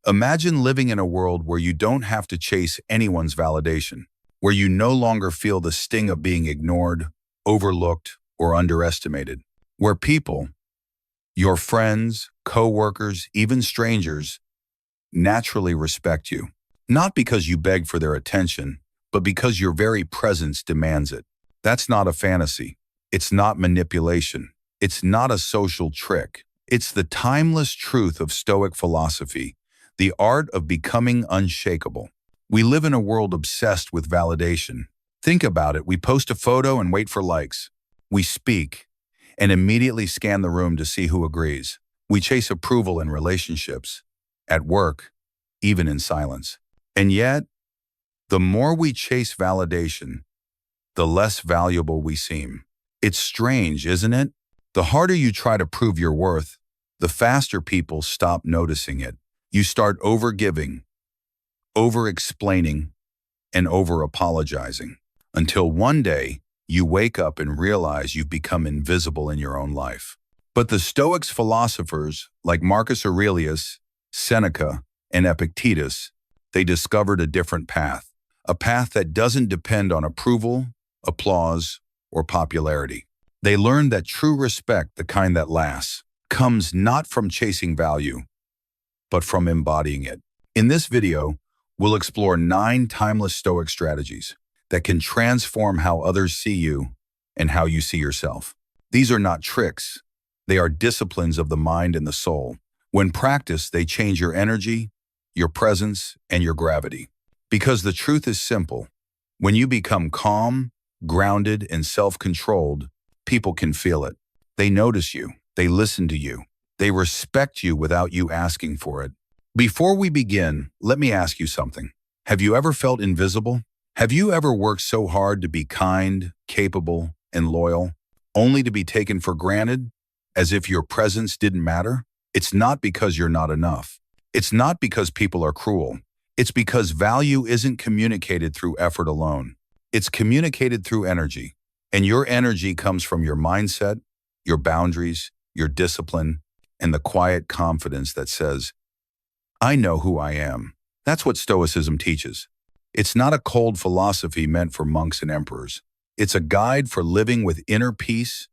Imagine living in a world where you don't have to chase anyone's validation, where you no longer feel the sting of being ignored, overlooked, or underestimated, where people, your friends, co-workers, even strangers, naturally respect you, not because you beg for their attention, but because your very presence demands it. That's not a fantasy. It's not manipulation. It's not a social trick. It's the timeless truth of Stoic philosophy, the art of becoming unshakable. We live in a world obsessed with validation. Think about it. We post a photo and wait for likes. We speak and immediately scan the room to see who agrees. We chase approval in relationships, at work, even in silence. And yet, the more we chase validation, the less valuable we seem. It's strange, isn't it? The harder you try to prove your worth, the faster people stop noticing it. You start over-giving, over-explaining, and over-apologizing, until one day you wake up and realize you've become invisible in your own life. But the Stoics philosophers, like Marcus Aurelius, Seneca, and Epictetus, they discovered a different path, a path that doesn't depend on approval, applause, or popularity. They learned that true respect, the kind that lasts, comes not from chasing value, but from embodying it. In this video, we'll explore 9 timeless Stoic strategies that can transform how others see you and how you see yourself. These are not tricks. They are disciplines of the mind and the soul. When practiced, they change your energy, your presence, and your gravity. Because the truth is simple. When you become calm, grounded, and self-controlled, people can feel it. They notice you. They listen to you. They respect you without you asking for it. Before we begin, let me ask you something. Have you ever felt invisible? Have you ever worked so hard to be kind, capable, and loyal, only to be taken for granted, as if your presence didn't matter? It's not because you're not enough. It's not because people are cruel. It's because value isn't communicated through effort alone. It's communicated through energy. And your energy comes from your mindset, your boundaries, your discipline, and the quiet confidence that says, I know who I am. That's what Stoicism teaches. It's not a cold philosophy meant for monks and emperors. It's a guide for living with inner peace,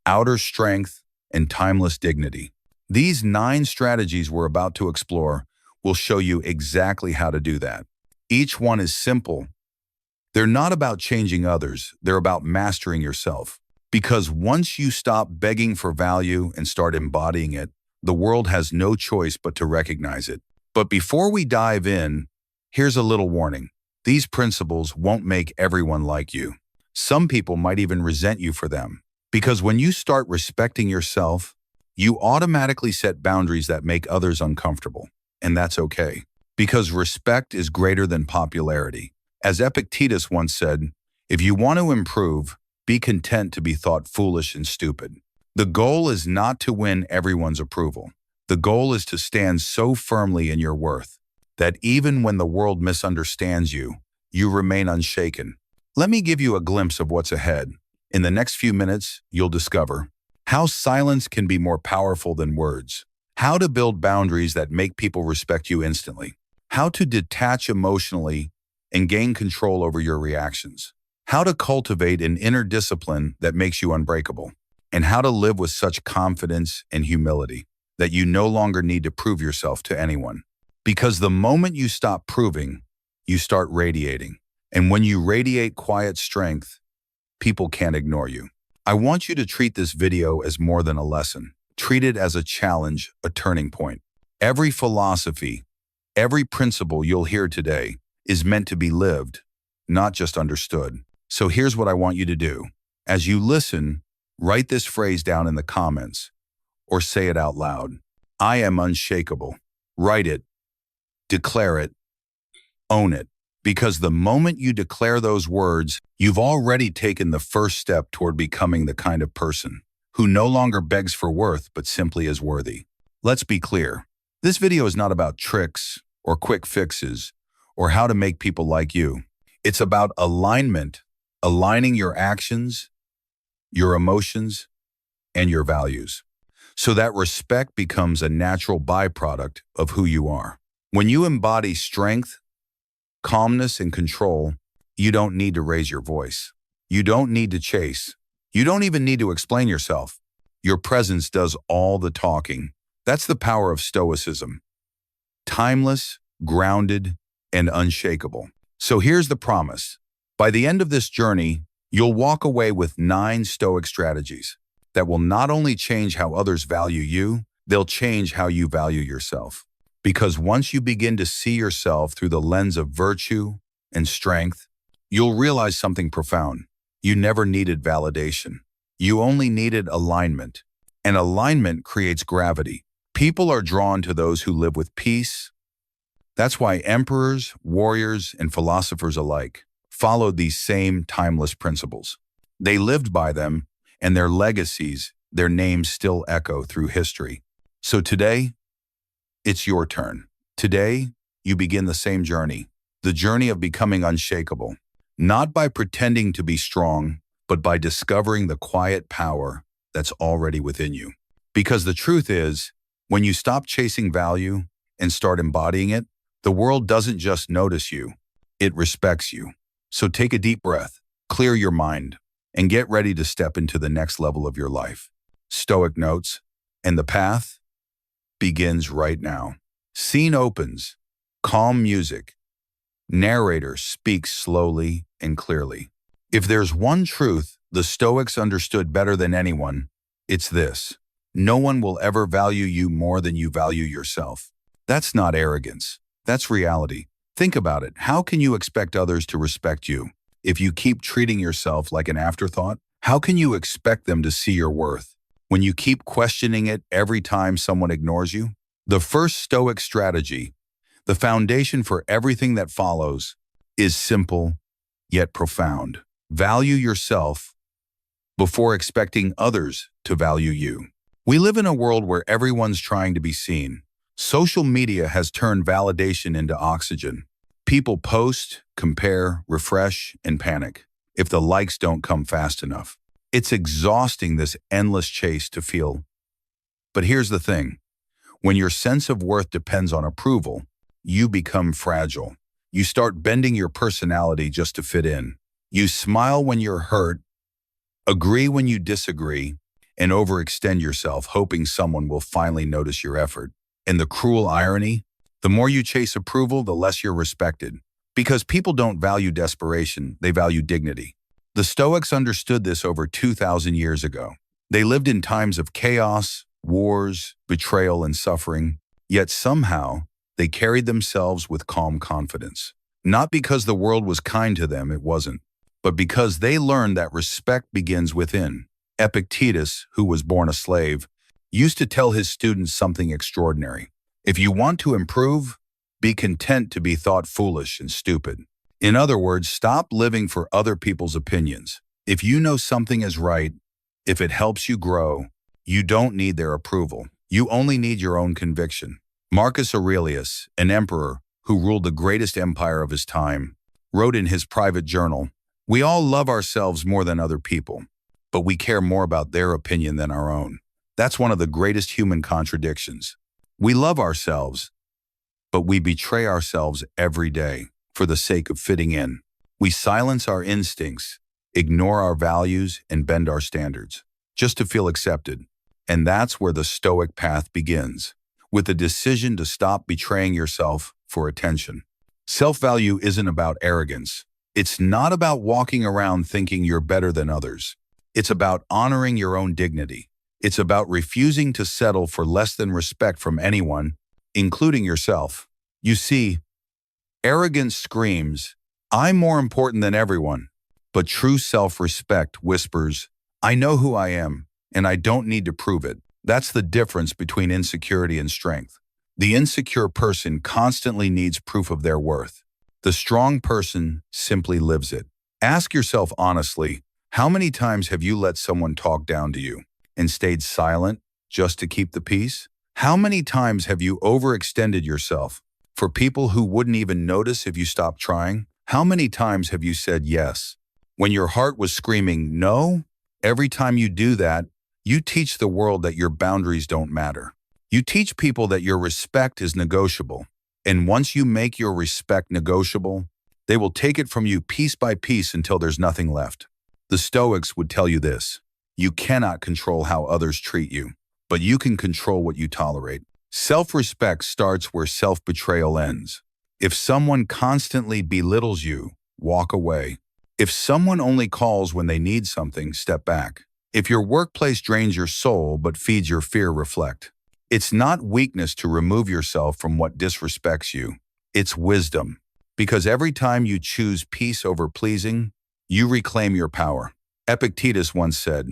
outer strength, and timeless dignity. These 9 strategies we're about to explore will show you exactly how to do that. Each one is simple. They're not about changing others. They're about mastering yourself. Because once you stop begging for value and start embodying it, the world has no choice but to recognize it. But before we dive in, here's a little warning. These principles won't make everyone like you. Some people might even resent you for them. Because when you start respecting yourself, you automatically set boundaries that make others uncomfortable. And that's okay. Because respect is greater than popularity. As Epictetus once said, if you want to improve, be content to be thought foolish and stupid. The goal is not to win everyone's approval. The goal is to stand so firmly in your worth that even when the world misunderstands you, you remain unshaken. Let me give you a glimpse of what's ahead. In the next few minutes, you'll discover how silence can be more powerful than words, how to build boundaries that make people respect you instantly, how to detach emotionally and gain control over your reactions, how to cultivate an inner discipline that makes you unbreakable, and how to live with such confidence and humility that you no longer need to prove yourself to anyone. Because the moment you stop proving, you start radiating. And when you radiate quiet strength, people can't ignore you. I want you to treat this video as more than a lesson. Treat it as a challenge, a turning point. Every philosophy, every principle you'll hear today is meant to be lived, not just understood. So here's what I want you to do. As you listen, write this phrase down in the comments or say it out loud. I am unshakable. Write it, declare it, own it. Because the moment you declare those words, you've already taken the first step toward becoming the kind of person who no longer begs for worth, but simply is worthy. Let's be clear. This video is not about tricks or quick fixes or how to make people like you. It's about alignment, aligning your actions, your emotions, and your values, so that respect becomes a natural byproduct of who you are. When you embody strength, calmness, and control, you don't need to raise your voice. You don't need to chase. You don't even need to explain yourself. Your presence does all the talking. That's the power of Stoicism. Timeless, grounded, and unshakable. So here's the promise. By the end of this journey, you'll walk away with 9 Stoic strategies that will not only change how others value you, they'll change how you value yourself. Because once you begin to see yourself through the lens of virtue and strength, you'll realize something profound. You never needed validation. You only needed alignment. And alignment creates gravity. People are drawn to those who live with peace. That's why emperors, warriors, and philosophers alike followed these same timeless principles. They lived by them, and their legacies, their names still echo through history. So today, it's your turn. Today, you begin the same journey, the journey of becoming unshakable, not by pretending to be strong, but by discovering the quiet power that's already within you. Because the truth is, when you stop chasing value and start embodying it, the world doesn't just notice you, it respects you. So take a deep breath, clear your mind, and get ready to step into the next level of your life. Stoic notes, and the path begins right now. Scene opens, calm music. Narrator speaks slowly and clearly. If there's one truth the Stoics understood better than anyone, it's this. No one will ever value you more than you value yourself. That's not arrogance. That's reality. Think about it. How can you expect others to respect you if you keep treating yourself like an afterthought? How can you expect them to see your worth when you keep questioning it every time someone ignores you? The first Stoic strategy, the foundation for everything that follows, is simple yet profound. Value yourself before expecting others to value you. We live in a world where everyone's trying to be seen. Social media has turned validation into oxygen. People post, compare, refresh, and panic if the likes don't come fast enough. It's exhausting, this endless chase to feel. But here's the thing. When your sense of worth depends on approval, you become fragile. You start bending your personality just to fit in. You smile when you're hurt, agree when you disagree, and overextend yourself, hoping someone will finally notice your effort. And the cruel irony, the more you chase approval, the less you're respected. Because people don't value desperation, they value dignity. The Stoics understood this over 2,000 years ago. They lived in times of chaos, wars, betrayal, and suffering, yet somehow they carried themselves with calm confidence. Not because the world was kind to them, it wasn't, but because they learned that respect begins within. Epictetus, who was born a slave, used to tell his students something extraordinary. If you want to improve, be content to be thought foolish and stupid. In other words, stop living for other people's opinions. If you know something is right, if it helps you grow, you don't need their approval. You only need your own conviction. Marcus Aurelius, an emperor who ruled the greatest empire of his time, wrote in his private journal, "We all love ourselves more than other people, but we care more about their opinion than our own." That's one of the greatest human contradictions. We love ourselves, but we betray ourselves every day for the sake of fitting in. We silence our instincts, ignore our values, and bend our standards just to feel accepted. And that's where the Stoic path begins, with the decision to stop betraying yourself for attention. Self-value isn't about arrogance. It's not about walking around thinking you're better than others. It's about honoring your own dignity. It's about refusing to settle for less than respect from anyone, including yourself. You see, arrogance screams, "I'm more important than everyone." But true self-respect whispers, "I know who I am, and I don't need to prove it." That's the difference between insecurity and strength. The insecure person constantly needs proof of their worth. The strong person simply lives it. Ask yourself honestly, how many times have you let someone talk down to you and stayed silent just to keep the peace? How many times have you overextended yourself for people who wouldn't even notice if you stopped trying? How many times have you said yes when your heart was screaming no? Every time you do that, you teach the world that your boundaries don't matter. You teach people that your respect is negotiable. And once you make your respect negotiable, they will take it from you piece by piece until there's nothing left. The Stoics would tell you this: you cannot control how others treat you, but you can control what you tolerate. Self-respect starts where self-betrayal ends. If someone constantly belittles you, walk away. If someone only calls when they need something, step back. If your workplace drains your soul but feeds your fear, reflect. It's not weakness to remove yourself from what disrespects you. It's wisdom. Because every time you choose peace over pleasing, you reclaim your power. Epictetus once said,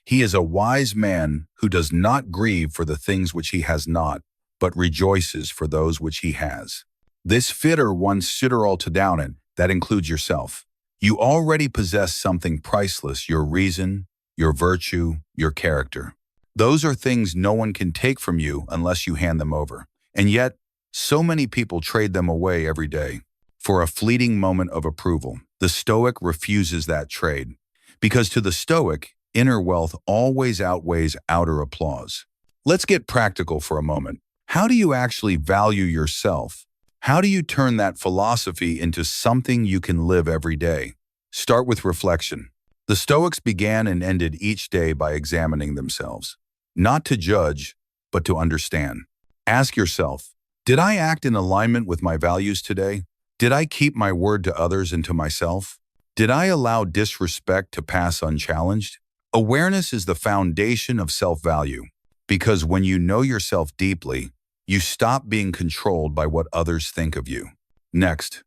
"He is a wise man who does not grieve for the things which he has not, but rejoices for those which he has." This fitter one sitter all to down it, that includes yourself. You already possess something priceless: your reason, your virtue, your character. Those are things no one can take from you unless you hand them over. And yet, so many people trade them away every day for a fleeting moment of approval. The Stoic refuses that trade, because to the Stoic, inner wealth always outweighs outer applause. Let's get practical for a moment. How do you actually value yourself? How do you turn that philosophy into something you can live every day? Start with reflection. The Stoics began and ended each day by examining themselves. Not to judge, but to understand. Ask yourself, did I act in alignment with my values today? Did I keep my word to others and to myself? Did I allow disrespect to pass unchallenged? Awareness is the foundation of self-value, because when you know yourself deeply, you stop being controlled by what others think of you. Next,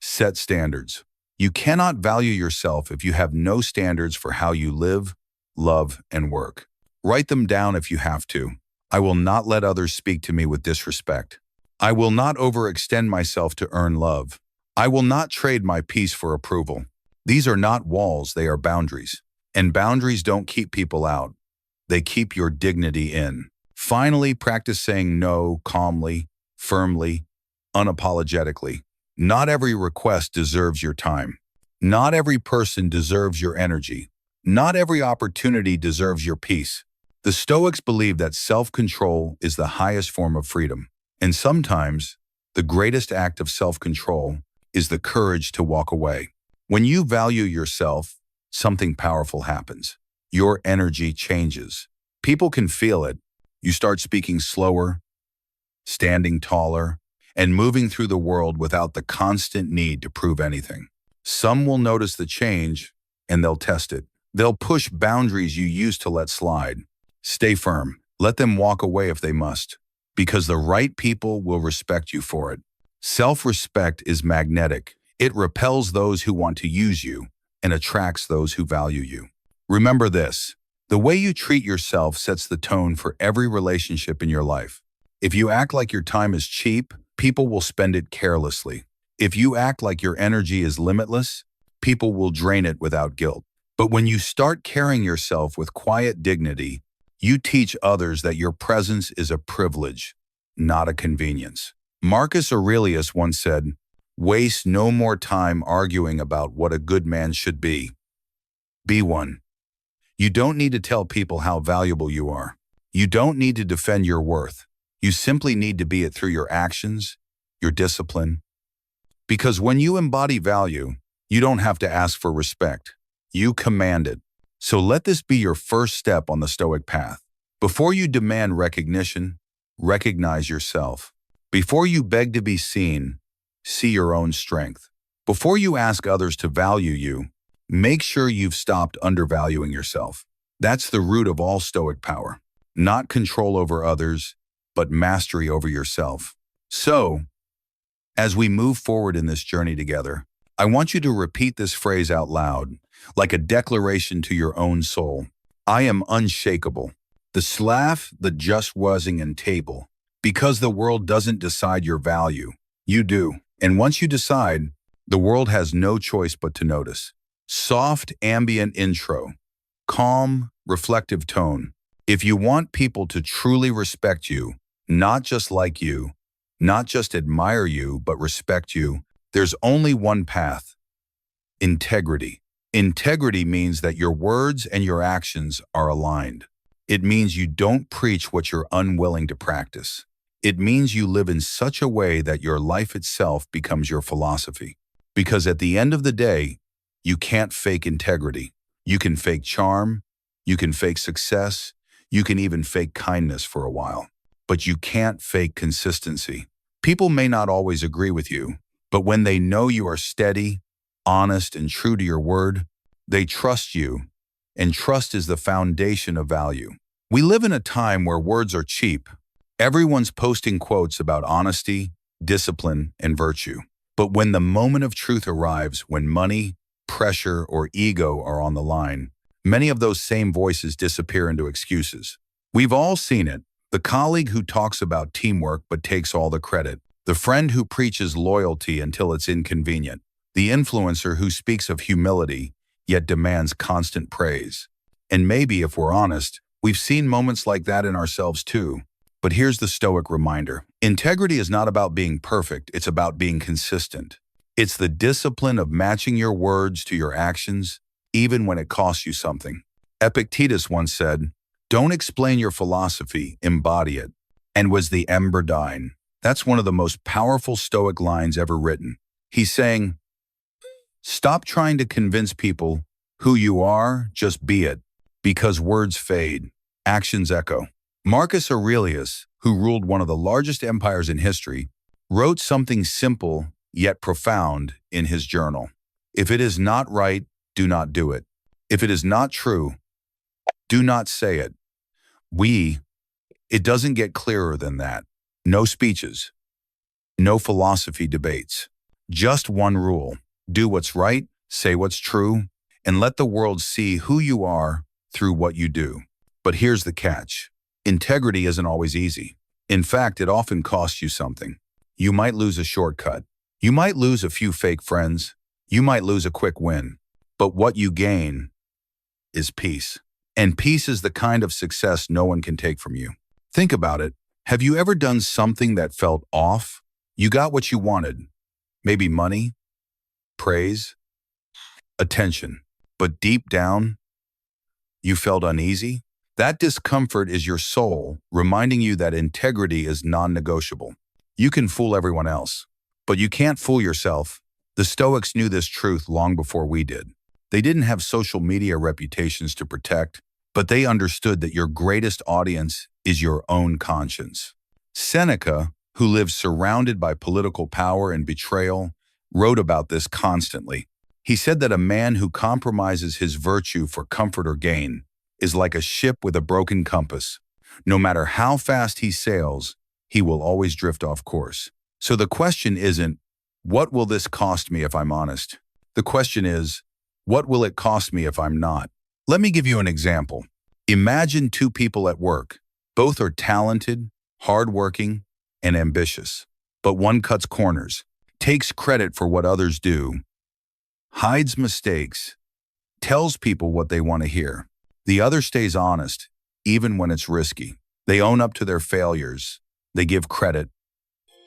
set standards. You cannot value yourself if you have no standards for how you live, love, and work. Write them down if you have to. I will not let others speak to me with disrespect. I will not overextend myself to earn love. I will not trade my peace for approval. These are not walls, they are boundaries. And boundaries don't keep people out. They keep your dignity in. Finally, practice saying no calmly, firmly, unapologetically. Not every request deserves your time. Not every person deserves your energy. Not every opportunity deserves your peace. The Stoics believe that self-control is the highest form of freedom. And sometimes, the greatest act of self-control is the courage to walk away. When you value yourself, something powerful happens. Your energy changes. People can feel it. You start speaking slower, standing taller, and moving through the world without the constant need to prove anything. Some will notice the change, and they'll test it. They'll push boundaries you used to let slide. Stay firm. Let them walk away if they must, because the right people will respect you for it. Self-respect is magnetic. It repels those who want to use you and attracts those who value you. Remember this: the way you treat yourself sets the tone for every relationship in your life. If you act like your time is cheap, people will spend it carelessly. If you act like your energy is limitless, people will drain it without guilt. But when you start carrying yourself with quiet dignity, you teach others that your presence is a privilege, not a convenience. Marcus Aurelius once said, "Waste no more time arguing about what a good man should be. Be one." You don't need to tell people how valuable you are. You don't need to defend your worth. You simply need to be it through your actions, your discipline. Because when you embody value, you don't have to ask for respect. You command it. So let this be your first step on the Stoic path. Before you demand recognition, recognize yourself. Before you beg to be seen, see your own strength. Before you ask others to value you, make sure you've stopped undervaluing yourself. That's the root of all Stoic power. Not control over others, but mastery over yourself. So, as we move forward in this journey together, I want you to repeat this phrase out loud, like a declaration to your own soul. I am unshakable. The slav, the just wasing and table. Because the world doesn't decide your value. You do. And once you decide, the world has no choice but to notice. Soft, ambient intro. Calm, reflective tone. If you want people to truly respect you, not just like you, not just admire you, but respect you, there's only one path: integrity. Integrity means that your words and your actions are aligned. It means you don't preach what you're unwilling to practice. It means you live in such a way that your life itself becomes your philosophy. Because at the end of the day, you can't fake integrity. You can fake charm, you can fake success, you can even fake kindness for a while. But you can't fake consistency. People may not always agree with you, but when they know you are steady, honest, and true to your word, they trust you, and trust is the foundation of value. We live in a time where words are cheap. Everyone's posting quotes about honesty, discipline, and virtue. But when the moment of truth arrives, when money, pressure, or ego are on the line, many of those same voices disappear into excuses. We've all seen it. The colleague who talks about teamwork but takes all the credit. The friend who preaches loyalty until it's inconvenient. The influencer who speaks of humility yet demands constant praise. And maybe, if we're honest, we've seen moments like that in ourselves too. But here's the Stoic reminder. Integrity is not about being perfect, it's about being consistent. It's the discipline of matching your words to your actions, even when it costs you something. Epictetus once said, "Don't explain your philosophy, embody it." And was the embody. That's one of the most powerful Stoic lines ever written. He's saying, stop trying to convince people who you are, just be it. Because words fade, actions echo. Marcus Aurelius, who ruled one of the largest empires in history, wrote something simple yet profound in his journal. If it is not right, do not do it. If it is not true, do not say it. It doesn't get clearer than that. No speeches, no philosophy debates. Just one rule. Do what's right, say what's true, and let the world see who you are through what you do. But here's the catch. Integrity isn't always easy. In fact, it often costs you something. You might lose a shortcut. You might lose a few fake friends. You might lose a quick win. But what you gain is peace. And peace is the kind of success no one can take from you. Think about it. Have you ever done something that felt off? You got what you wanted. Maybe money, praise, attention. But deep down, you felt uneasy? That discomfort is your soul reminding you that integrity is non-negotiable. You can fool everyone else, but you can't fool yourself. The Stoics knew this truth long before we did. They didn't have social media reputations to protect, but they understood that your greatest audience is your own conscience. Seneca, who lived surrounded by political power and betrayal, wrote about this constantly. He said that a man who compromises his virtue for comfort or gain is like a ship with a broken compass. No matter how fast he sails, he will always drift off course. So the question isn't, what will this cost me if I'm honest? The question is, what will it cost me if I'm not? Let me give you an example. Imagine two people at work. Both are talented, hardworking, and ambitious. But one cuts corners, takes credit for what others do, hides mistakes, tells people what they want to hear. The other stays honest, even when it's risky. They own up to their failures. They give credit.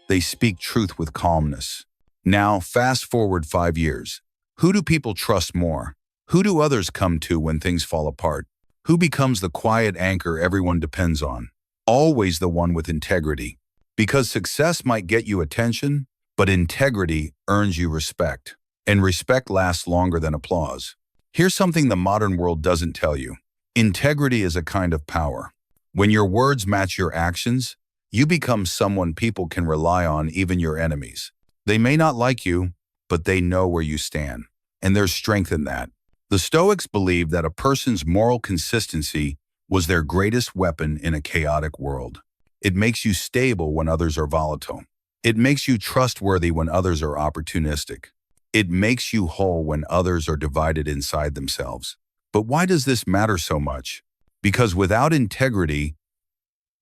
They speak truth with calmness. Now, fast forward 5 years. Who do people trust more? Who do others come to when things fall apart? Who becomes the quiet anchor everyone depends on? Always the one with integrity. Because success might get you attention, but integrity earns you respect. And respect lasts longer than applause. Here's something the modern world doesn't tell you. Integrity is a kind of power. When your words match your actions, you become someone people can rely on, even your enemies. They may not like you, but they know where you stand. And there's strength in that. The Stoics believed that a person's moral consistency was their greatest weapon in a chaotic world. It makes you stable when others are volatile. It makes you trustworthy when others are opportunistic. It makes you whole when others are divided inside themselves. But why does this matter so much? Because without integrity,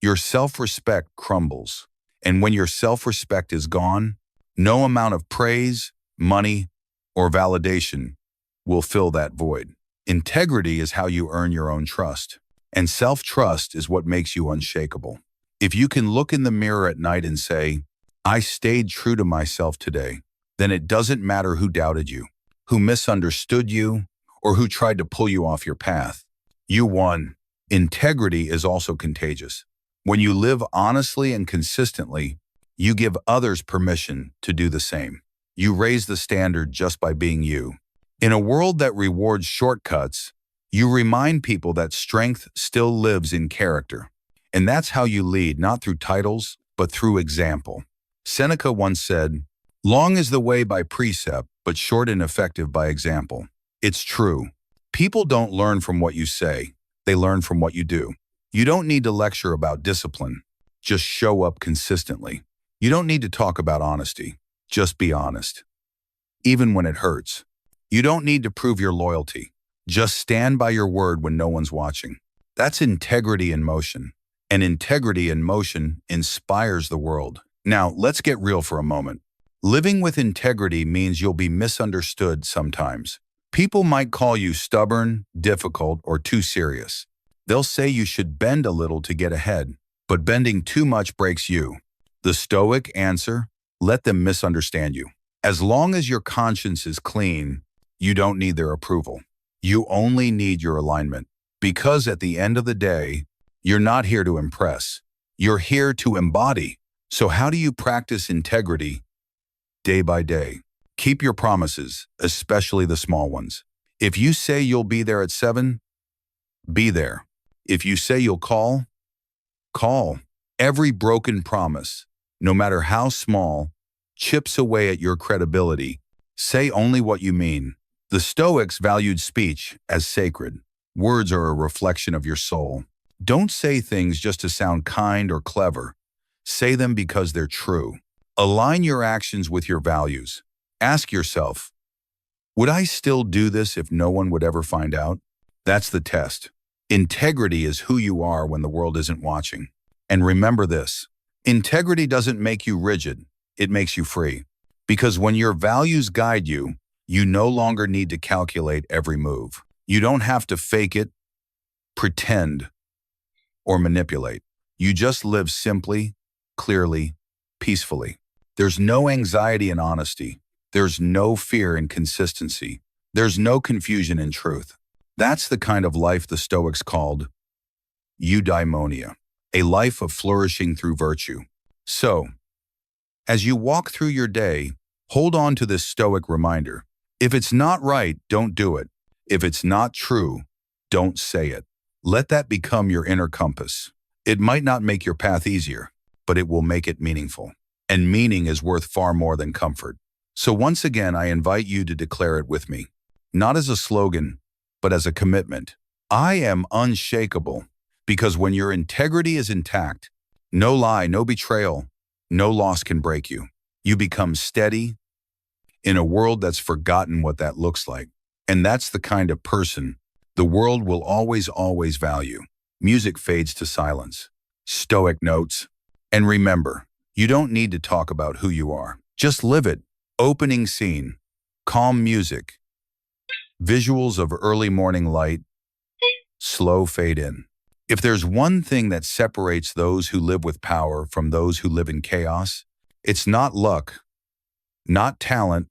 your self-respect crumbles. And when your self-respect is gone, no amount of praise, money, or validation will fill that void. Integrity is how you earn your own trust. And self-trust is what makes you unshakable. If you can look in the mirror at night and say, I stayed true to myself today, then it doesn't matter who doubted you, who misunderstood you, or who tried to pull you off your path. You won. Integrity is also contagious. When you live honestly and consistently, you give others permission to do the same. You raise the standard just by being you. In a world that rewards shortcuts, you remind people that strength still lives in character. And that's how you lead, not through titles, but through example. Seneca once said, "Long is the way by precept, but short and effective by example." It's true. People don't learn from what you say, they learn from what you do. You don't need to lecture about discipline, just show up consistently. You don't need to talk about honesty, just be honest, even when it hurts. You don't need to prove your loyalty, just stand by your word when no one's watching. That's integrity in motion, and integrity in motion inspires the world. Now, let's get real for a moment. Living with integrity means you'll be misunderstood sometimes. People might call you stubborn, difficult, or too serious. They'll say you should bend a little to get ahead, but bending too much breaks you. The Stoic answer: let them misunderstand you. As long as your conscience is clean, you don't need their approval. You only need your alignment. Because at the end of the day, you're not here to impress. You're here to embody. So how do you practice integrity? Day by day. Keep your promises, especially the small ones. If you say you'll be there at 7, be there. If you say you'll call, call. Every broken promise, no matter how small, chips away at your credibility. Say only what you mean. The Stoics valued speech as sacred. Words are a reflection of your soul. Don't say things just to sound kind or clever. Say them because they're true. Align your actions with your values. Ask yourself, would I still do this if no one would ever find out? That's the test. Integrity is who you are when the world isn't watching. And remember this, integrity doesn't make you rigid, it makes you free. Because when your values guide you, you no longer need to calculate every move. You don't have to fake it, pretend, or manipulate. You just live simply, clearly, peacefully. There's no anxiety in honesty. There's no fear in consistency. There's no confusion in truth. That's the kind of life the Stoics called eudaimonia, a life of flourishing through virtue. So, as you walk through your day, hold on to this Stoic reminder. If it's not right, don't do it. If it's not true, don't say it. Let that become your inner compass. It might not make your path easier, but it will make it meaningful. And meaning is worth far more than comfort. So once again, I invite you to declare it with me, not as a slogan, but as a commitment. I am unshakable, because when your integrity is intact, no lie, no betrayal, no loss can break you. You become steady in a world that's forgotten what that looks like. And that's the kind of person the world will always, always value. Music fades to silence. Stoic notes. And remember, you don't need to talk about who you are. Just live it. Opening scene. Calm music. Visuals of early morning light. Slow fade in. If there's one thing that separates those who live with power from those who live in chaos, it's not luck, not talent.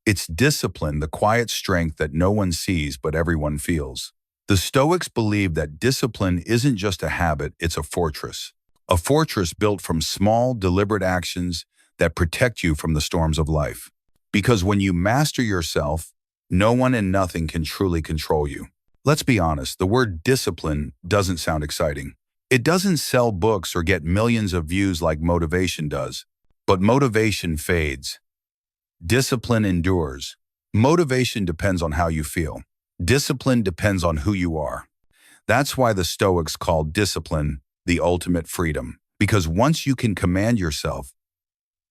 It's discipline, the quiet strength that no one sees but everyone feels. The Stoics believe that discipline isn't just a habit, it's a fortress. A fortress built from small, deliberate actions that protect you from the storms of life. Because when you master yourself, no one and nothing can truly control you. Let's be honest, the word discipline doesn't sound exciting. It doesn't sell books or get millions of views like motivation does. But motivation fades. Discipline endures. Motivation depends on how you feel. Discipline depends on who you are. That's why the Stoics called discipline the ultimate freedom. Because once you can command yourself,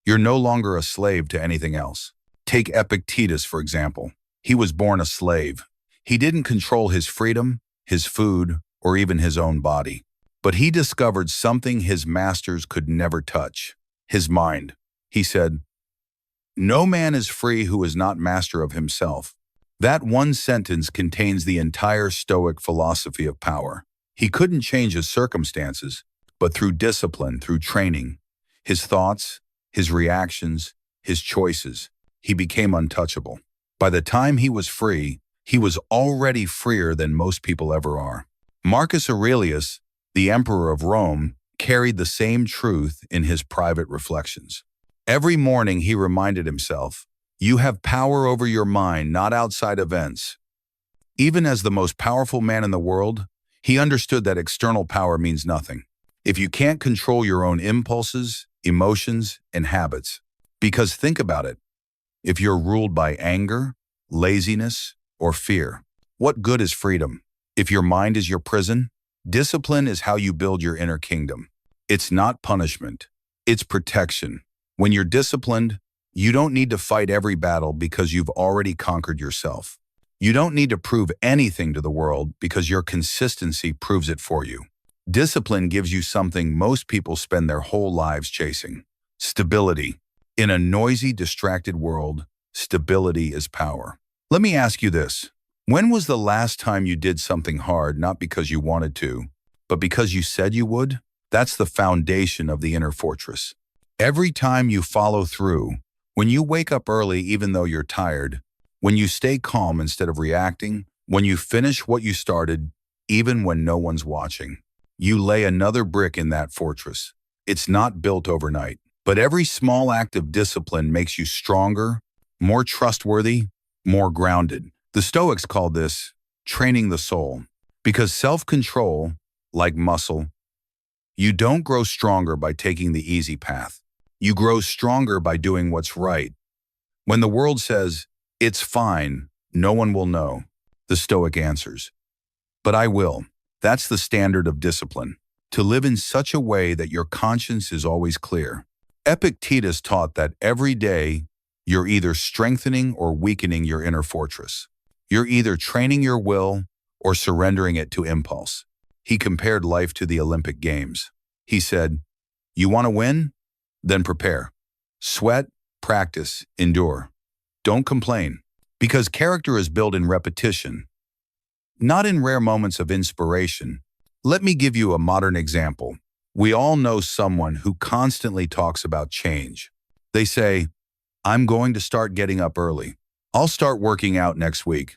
you're no longer a slave to anything else. Take Epictetus, for example. He was born a slave. He didn't control his freedom, his food, or even his own body. But he discovered something his masters could never touch: his mind. He said, "No man is free who is not master of himself." That one sentence contains the entire Stoic philosophy of power. He couldn't change his circumstances, but through discipline, through training, his thoughts, his reactions, his choices, he became untouchable. By the time he was free, he was already freer than most people ever are. Marcus Aurelius, the emperor of Rome, carried the same truth in his private reflections. Every morning he reminded himself, "You have power over your mind, not outside events." Even as the most powerful man in the world, he understood that external power means nothing if you can't control your own impulses, emotions, and habits. Because think about it, if you're ruled by anger, laziness, or fear, what good is freedom? If your mind is your prison, discipline is how you build your inner kingdom. It's not punishment, it's protection. When you're disciplined, you don't need to fight every battle because you've already conquered yourself. You don't need to prove anything to the world because your consistency proves it for you. Discipline gives you something most people spend their whole lives chasing: stability. In a noisy, distracted world, stability is power. Let me ask you this. When was the last time you did something hard not because you wanted to, but because you said you would? That's the foundation of the inner fortress. Every time you follow through, when you wake up early even though you're tired, when you stay calm instead of reacting, when you finish what you started, even when no one's watching, you lay another brick in that fortress. It's not built overnight, but every small act of discipline makes you stronger, more trustworthy, more grounded. The Stoics called this training the soul, because self-control, like muscle, you don't grow stronger by taking the easy path. You grow stronger by doing what's right. When the world says, "It's fine, no one will know," the Stoic answers, "But I will." That's the standard of discipline, to live in such a way that your conscience is always clear. Epictetus taught that every day you're either strengthening or weakening your inner fortress. You're either training your will or surrendering it to impulse. He compared life to the Olympic Games. He said, "You want to win? Then prepare. Sweat, practice, endure. Don't complain." Because character is built in repetition, not in rare moments of inspiration. Let me give you a modern example. We all know someone who constantly talks about change. They say, "I'm going to start getting up early. I'll start working out next week.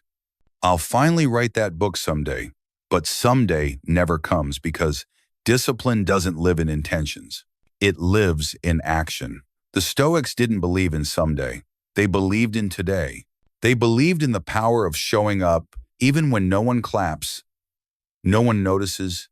I'll finally write that book someday." But someday never comes because discipline doesn't live in intentions. It lives in action. The Stoics didn't believe in someday. They believed in today. They believed in the power of showing up even when no one claps, no one notices,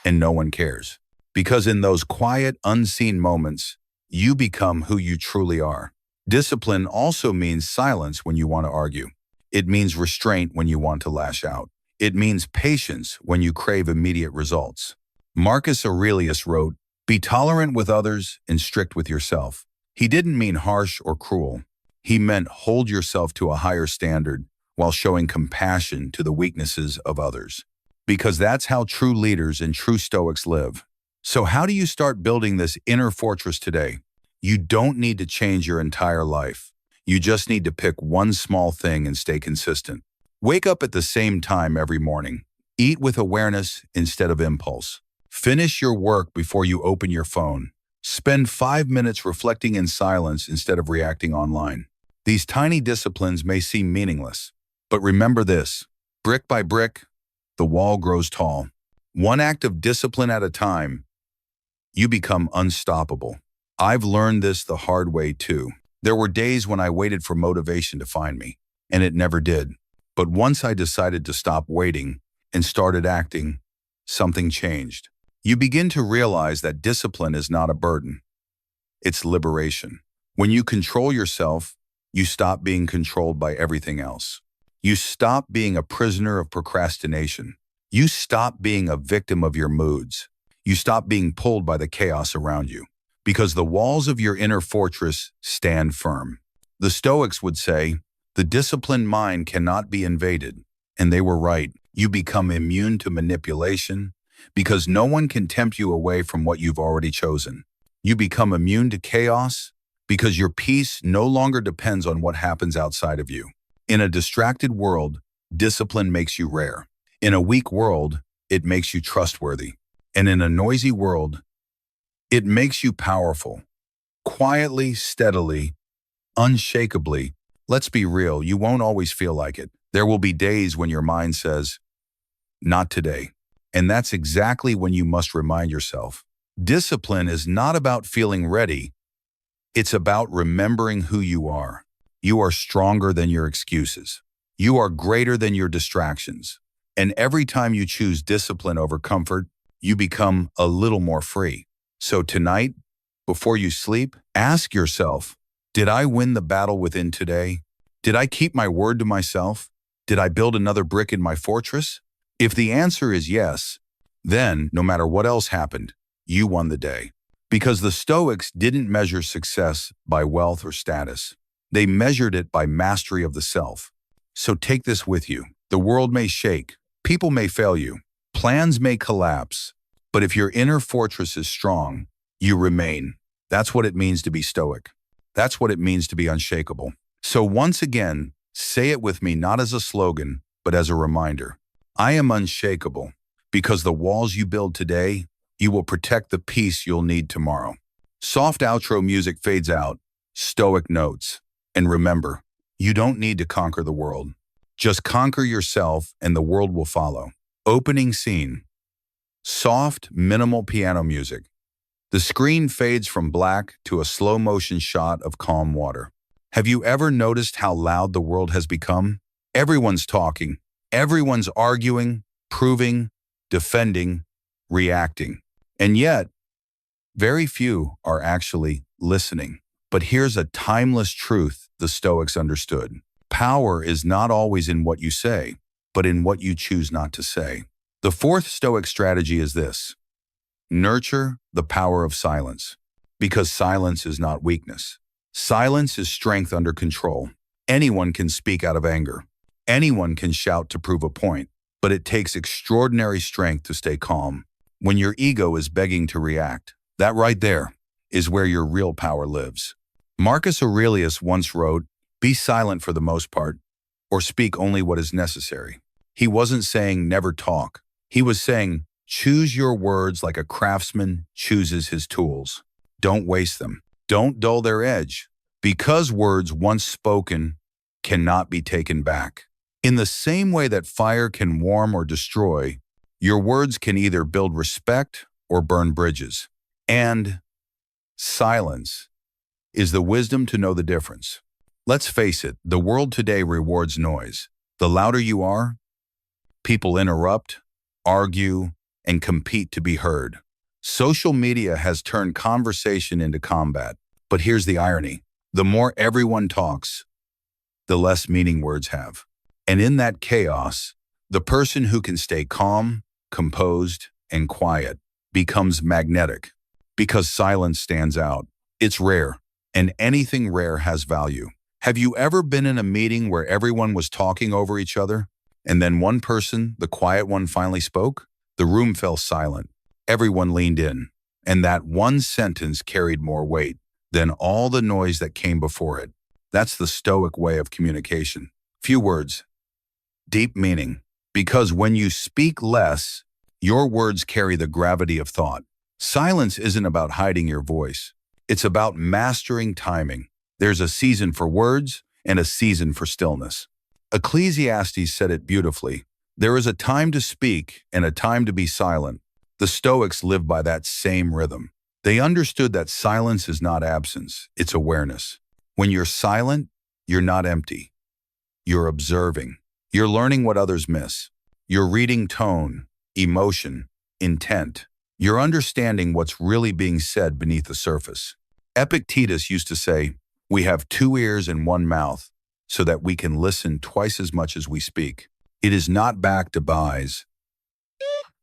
and no one cares. Because in those quiet, unseen moments, you become who you truly are. Discipline also means silence when you want to argue. It means restraint when you want to lash out. It means patience when you crave immediate results. Marcus Aurelius wrote, "Be tolerant with others and strict with yourself." He didn't mean harsh or cruel. He meant hold yourself to a higher standard while showing compassion to the weaknesses of others. Because that's how true leaders and true Stoics live. So how do you start building this inner fortress today? You don't need to change your entire life. You just need to pick one small thing and stay consistent. Wake up at the same time every morning. Eat with awareness instead of impulse. Finish your work before you open your phone. Spend 5 minutes reflecting in silence instead of reacting online. These tiny disciplines may seem meaningless, but remember this: brick by brick, the wall grows tall. One act of discipline at a time, you become unstoppable. I've learned this the hard way too. There were days when I waited for motivation to find me, and it never did. But once I decided to stop waiting and started acting, something changed. You begin to realize that discipline is not a burden. It's liberation. When you control yourself, you stop being controlled by everything else. You stop being a prisoner of procrastination. You stop being a victim of your moods. You stop being pulled by the chaos around you, because the walls of your inner fortress stand firm. The Stoics would say, the disciplined mind cannot be invaded. And they were right. You become immune to manipulation because no one can tempt you away from what you've already chosen. You become immune to chaos because your peace no longer depends on what happens outside of you. In a distracted world, discipline makes you rare. In a weak world, it makes you trustworthy. And in a noisy world, it makes you powerful. Quietly, steadily, unshakably. Let's be real, you won't always feel like it. There will be days when your mind says, "Not today." And that's exactly when you must remind yourself, Discipline is not about feeling ready. It's about remembering who you are. You are stronger than your excuses. You are greater than your distractions. And every time you choose discipline over comfort, you become a little more free. So tonight, before you sleep, ask yourself, did I win the battle within today? Did I keep my word to myself? Did I build another brick in my fortress? If the answer is yes, then no matter what else happened, you won the day. Because the Stoics didn't measure success by wealth or status. They measured it by mastery of the self. So take this with you. The world may shake, people may fail you, plans may collapse, but if your inner fortress is strong, you remain. That's what it means to be Stoic. That's what it means to be unshakable. So once again, say it with me not as a slogan, but as a reminder. I am unshakable because the walls you build today, you will protect the peace you'll need tomorrow. Soft outro music fades out, Stoic notes. And remember, you don't need to conquer the world. Just conquer yourself and the world will follow. Opening scene. Soft, minimal piano music. The screen fades from black to a slow-motion shot of calm water. Have you ever noticed how loud the world has become? Everyone's talking. Everyone's arguing, proving, defending, reacting. And yet, very few are actually listening. But here's a timeless truth the Stoics understood. Power is not always in what you say, but in what you choose not to say. The fourth Stoic strategy is this. Nurture the power of silence, because silence is not weakness. Silence is strength under control. Anyone can speak out of anger. Anyone can shout to prove a point, but it takes extraordinary strength to stay calm. When your ego is begging to react, that right there is where your real power lives. Marcus Aurelius once wrote, "Be silent for the most part, or speak only what is necessary." He wasn't saying never talk. He was saying, choose your words like a craftsman chooses his tools. Don't waste them. Don't dull their edge, because words once spoken cannot be taken back. In the same way that fire can warm or destroy, your words can either build respect or burn bridges. And silence is the wisdom to know the difference. Let's face it, the world today rewards noise. The louder you are, people interrupt, argue, and compete to be heard. Social media has turned conversation into combat. But here's the irony. The more everyone talks, the less meaning words have. And in that chaos, the person who can stay calm, composed, and quiet becomes magnetic because silence stands out. It's rare, and anything rare has value. Have you ever been in a meeting where everyone was talking over each other, and then one person, the quiet one, finally spoke? The room fell silent. Everyone leaned in, and that one sentence carried more weight than all the noise that came before it. That's the Stoic way of communication. Few words, deep meaning. Because when you speak less, your words carry the gravity of thought. Silence isn't about hiding your voice. It's about mastering timing. There's a season for words and a season for stillness. Ecclesiastes said it beautifully. There is a time to speak and a time to be silent. The Stoics lived by that same rhythm. They understood that silence is not absence, it's awareness. When you're silent, you're not empty. You're observing. You're learning what others miss. You're reading tone, emotion, intent. You're understanding what's really being said beneath the surface. Epictetus used to say, "We have 2 ears and 1 mouth, so that we can listen twice as much as we speak." It is not backed to buys,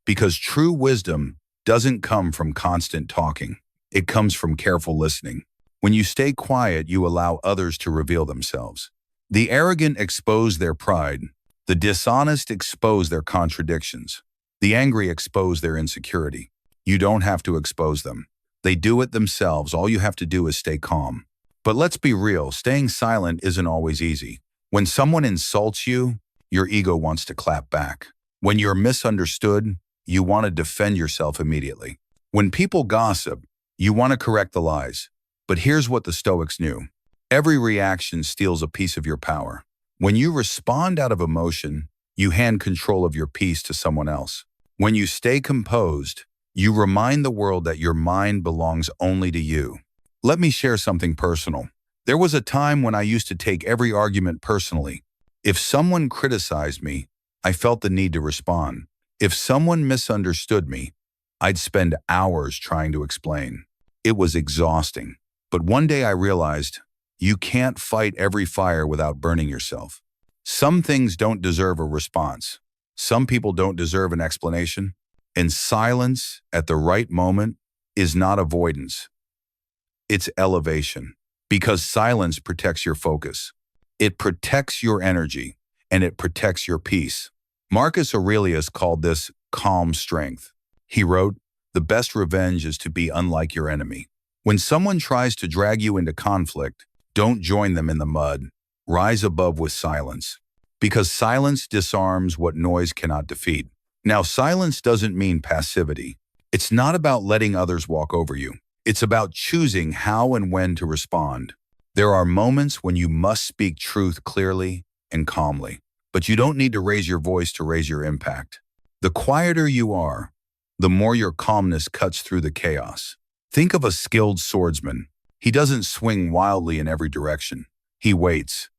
because true wisdom doesn't come from constant talking. It comes from careful listening. When you stay quiet, you allow others to reveal themselves. The arrogant expose their pride. The dishonest expose their contradictions. The angry expose their insecurity. You don't have to expose them. They do it themselves. All you have to do is stay calm. But let's be real, staying silent isn't always easy. When someone insults you, your ego wants to clap back. When you're misunderstood, you want to defend yourself immediately. When people gossip, you want to correct the lies. But here's what the Stoics knew. Every reaction steals a piece of your power. When you respond out of emotion, you hand control of your peace to someone else. When you stay composed, You remind the world that your mind belongs only to you. Let me share something personal. There was a time when I used to take every argument personally. If someone criticized me, I felt the need to respond. If someone misunderstood me, I'd spend hours trying to explain. It was exhausting. But one day I realized you can't fight every fire without burning yourself. Some things don't deserve a response. Some people don't deserve an explanation. And silence at the right moment is not avoidance. It's elevation. Because silence protects your focus. It protects your energy, and it protects your peace. Marcus Aurelius called this calm strength. He wrote, "The best revenge is to be unlike your enemy." When someone tries to drag you into conflict, don't join them in the mud. Rise above with silence. Because silence disarms what noise cannot defeat. Now, silence doesn't mean passivity. It's not about letting others walk over you. It's about choosing how and when to respond. There are moments when you must speak truth clearly and calmly, but you don't need to raise your voice to raise your impact. The quieter you are, the more your calmness cuts through the chaos. Think of a skilled swordsman. He doesn't swing wildly in every direction. He waits.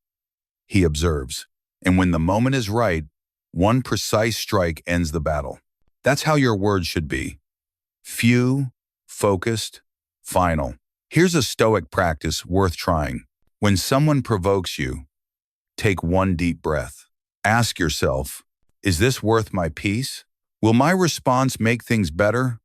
He observes. And when the moment is right, one precise strike ends the battle. That's how your words should be. Few, focused, final. Here's a Stoic practice worth trying. When someone provokes you, take one deep breath. Ask yourself, is this worth my peace? Will my response make things better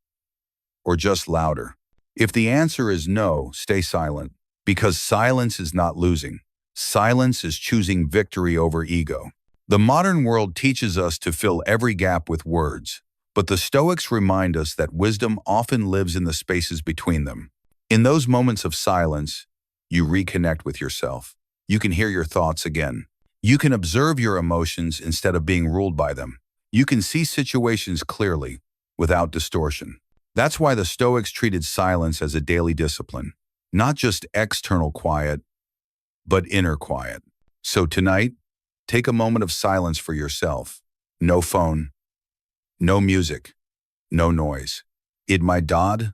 or just louder? If the answer is no, stay silent, because silence is not losing. Silence is choosing victory over ego. The modern world teaches us to fill every gap with words, but the Stoics remind us that wisdom often lives in the spaces between them. In those moments of silence, you reconnect with yourself. You can hear your thoughts again. You can observe your emotions instead of being ruled by them. You can see situations clearly, without distortion. That's why the Stoics treated silence as a daily discipline, not just external quiet, but inner quiet. So tonight, take a moment of silence for yourself. No phone, no music, no noise. It.orm.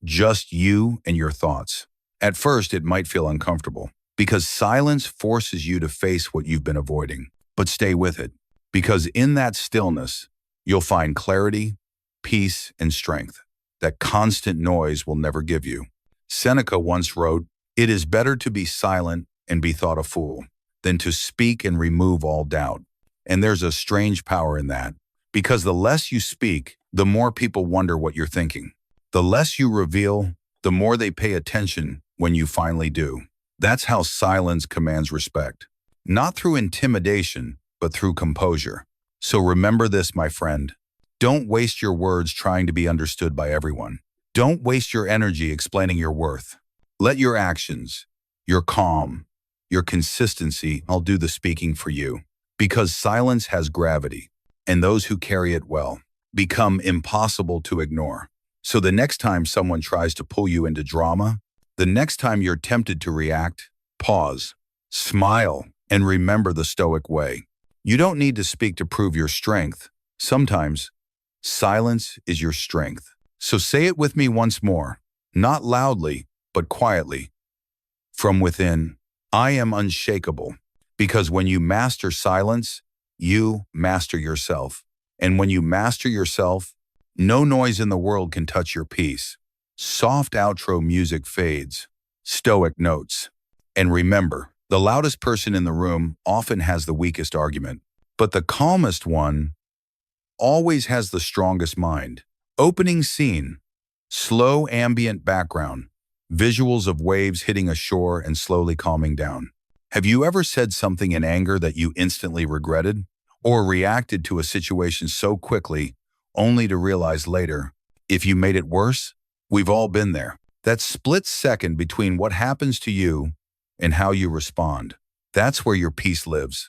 Just you and your thoughts. At first, it might feel uncomfortable, because silence forces you to face what you've been avoiding. But stay with it, because in that stillness, you'll find clarity, peace, and strength that constant noise will never give you. Seneca once wrote, "It is better to be silent and be thought a fool than to speak and remove all doubt." And there's a strange power in that, because the less you speak, the more people wonder what you're thinking. The less you reveal, the more they pay attention when you finally do. That's how silence commands respect. Not through intimidation, but through composure. So remember this, my friend. Don't waste your words trying to be understood by everyone. Don't waste your energy explaining your worth. Let your actions, your calm, your consistency all do the speaking for you. Because silence has gravity, and those who carry it well become impossible to ignore. So the next time someone tries to pull you into drama, the next time you're tempted to react, pause, smile, and remember the Stoic way. You don't need to speak to prove your strength. Sometimes, silence is your strength. So say it with me once more, not loudly, but quietly. From within, I am unshakable. Because when you master silence, you master yourself. And when you master yourself, no noise in the world can touch your peace. Soft outro music fades. Stoic notes. And remember, the loudest person in the room often has the weakest argument, but the calmest one always has the strongest mind. Opening scene. Slow ambient background. Visuals of waves hitting a shore and slowly calming down. Have you ever said something in anger that you instantly regretted? Or reacted to a situation so quickly, only to realize later, if you made it worse? We've all been there. That split second between what happens to you and how you respond. That's where your peace lives.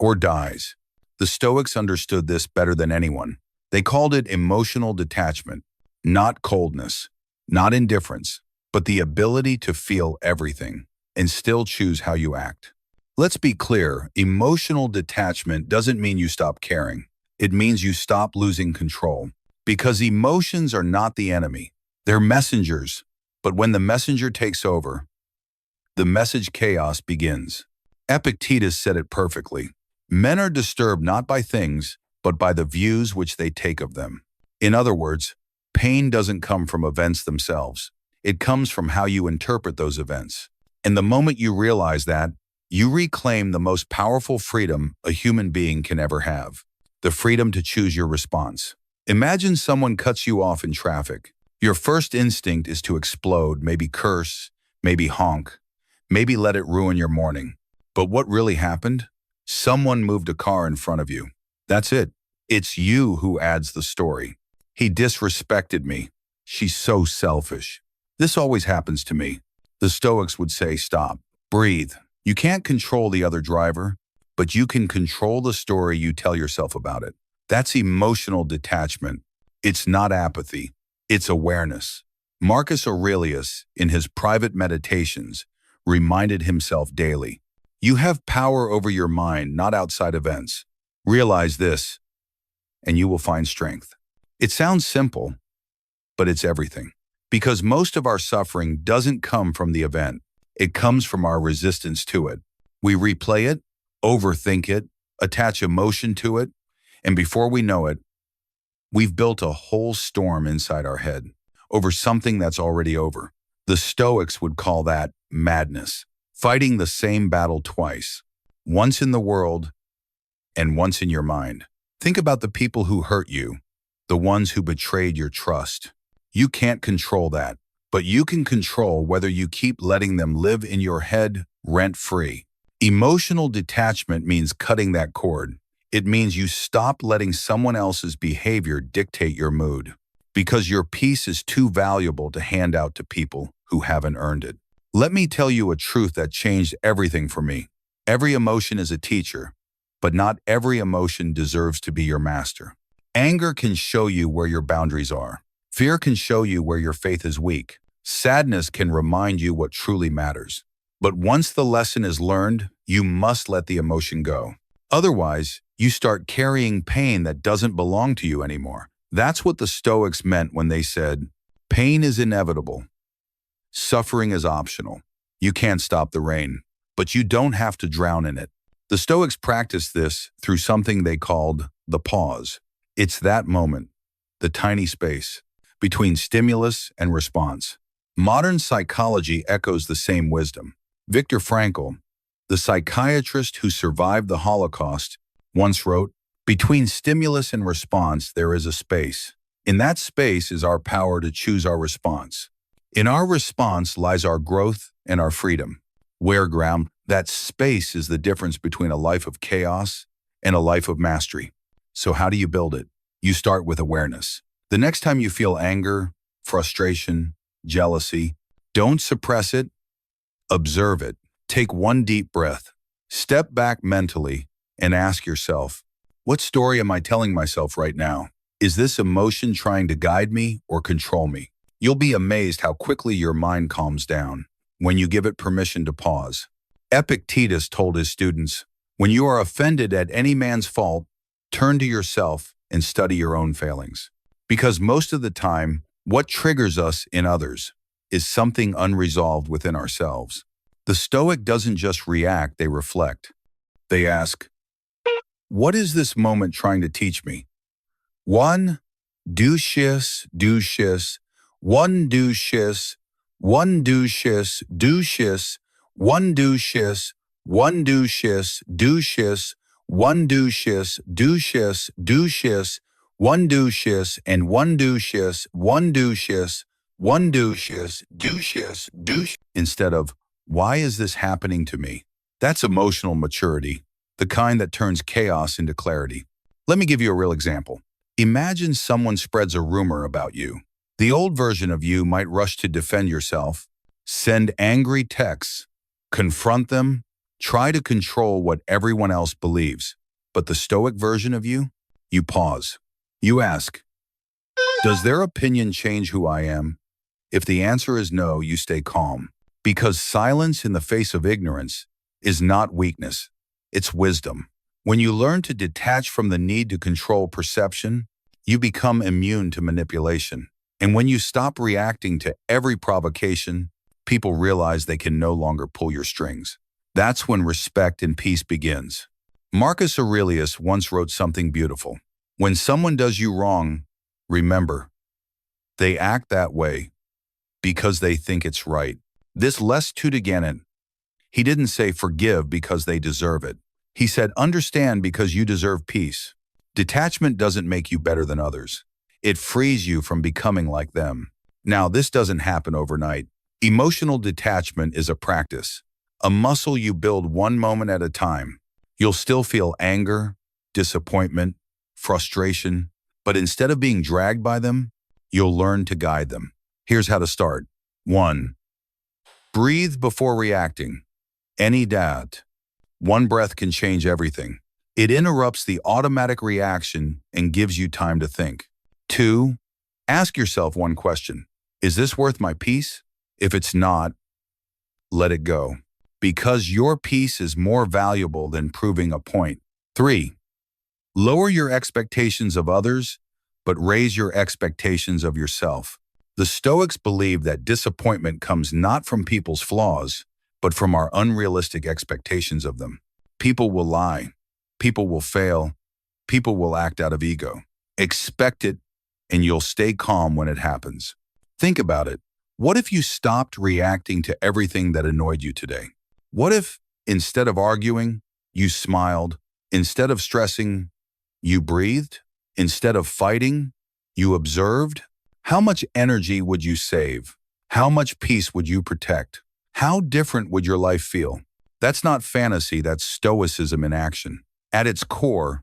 Or dies. The Stoics understood this better than anyone. They called it emotional detachment, not coldness, not indifference, but the ability to feel everything and still choose how you act. Let's be clear, emotional detachment doesn't mean you stop caring. It means you stop losing control. Because emotions are not the enemy. They're messengers. But when the messenger takes over, the message chaos begins. Epictetus said it perfectly. Men are disturbed not by things, but by the views which they take of them. In other words, pain doesn't come from events themselves. It comes from how you interpret those events. And the moment you realize that, you reclaim the most powerful freedom a human being can ever have. The freedom to choose your response. Imagine someone cuts you off in traffic. Your first instinct is to explode, maybe curse, maybe honk, maybe let it ruin your morning. But what really happened? Someone moved a car in front of you. That's it. It's you who adds the story. He disrespected me. She's so selfish. This always happens to me. The Stoics would say, stop, breathe. You can't control the other driver, but you can control the story you tell yourself about it. That's emotional detachment. It's not apathy. It's awareness. Marcus Aurelius, in his private meditations, reminded himself daily, you have power over your mind, not outside events. Realize this, and you will find strength. It sounds simple, but it's everything. Because most of our suffering doesn't come from the event. It comes from our resistance to it. We replay it, overthink it, attach emotion to it, and before we know it, we've built a whole storm inside our head over something that's already over. The Stoics would call that madness, fighting the same battle twice, once in the world and once in your mind. Think about the people who hurt you, the ones who betrayed your trust. You can't control that, but you can control whether you keep letting them live in your head rent-free. Emotional detachment means cutting that cord. It means you stop letting someone else's behavior dictate your mood, because your peace is too valuable to hand out to people who haven't earned it. Let me tell you a truth that changed everything for me. Every emotion is a teacher, but not every emotion deserves to be your master. Anger can show you where your boundaries are. Fear can show you where your faith is weak. Sadness can remind you what truly matters. But once the lesson is learned, you must let the emotion go. Otherwise, you start carrying pain that doesn't belong to you anymore. That's what the Stoics meant when they said, pain is inevitable. Suffering is optional. You can't stop the rain, but you don't have to drown in it. The Stoics practiced this through something they called the pause. It's that moment, the tiny space, between stimulus and response. Modern psychology echoes the same wisdom. Viktor Frankl, the psychiatrist who survived the Holocaust, once wrote, between stimulus and response, there is a space. In that space is our power to choose our response. In our response lies our growth and our freedom. Where ground, that space is the difference between a life of chaos and a life of mastery. So how do you build it? You start with awareness. The next time you feel anger, frustration, jealousy, don't suppress it, observe it. Take one deep breath. Step back mentally and ask yourself, what story am I telling myself right now? Is this emotion trying to guide me or control me? You'll be amazed how quickly your mind calms down when you give it permission to pause. Epictetus told his students, when you are offended at any man's fault, turn to yourself and study your own failings. Because most of the time, what triggers us in others is something unresolved within ourselves. The Stoic doesn't just react, they reflect. They ask, what is this moment trying to teach me? One, douches, one douches, one douches, one douches, one douches, one douches, one douches, and one douches, instead of, why is this happening to me? That's emotional maturity, the kind that turns chaos into clarity. Let me give you a real example. Imagine someone spreads a rumor about you. The old version of you might rush to defend yourself, send angry texts, confront them, try to control what everyone else believes. But the Stoic version of you pause. You ask, does their opinion change who I am? If the answer is no, you stay calm. Because silence in the face of ignorance is not weakness, it's wisdom. When you learn to detach from the need to control perception, You become immune to manipulation. And when you stop reacting to every provocation, people realize they can no longer pull your strings. That's when respect and peace begins. Marcus Aurelius once wrote something beautiful. When someone does you wrong, remember, they act that way because they think it's right. This less again. He didn't say forgive because they deserve it. He said understand because you deserve peace. Detachment doesn't make you better than others. It frees you from becoming like them. Now, this doesn't happen overnight. Emotional detachment is a practice, a muscle you build one moment at a time. You'll still feel anger, disappointment, frustration, but instead of being dragged by them, you'll learn to guide them. Here's how to start. 1. Breathe before reacting. Any doubt. One breath can change everything. It interrupts the automatic reaction and gives you time to think. 2. Ask yourself one question. Is this worth my peace? If it's not, let it go. Because your peace is more valuable than proving a point. 3. Lower your expectations of others, but raise your expectations of yourself. The Stoics believe that disappointment comes not from people's flaws, but from our unrealistic expectations of them. People will lie. People will fail. People will act out of ego. Expect it, and you'll stay calm when it happens. Think about it. What if you stopped reacting to everything that annoyed you today? What if, instead of arguing, you smiled? Instead of stressing, you breathed? Instead of fighting, you observed? How much energy would you save? How much peace would you protect? How different would your life feel? That's not fantasy, that's Stoicism in action. At its core,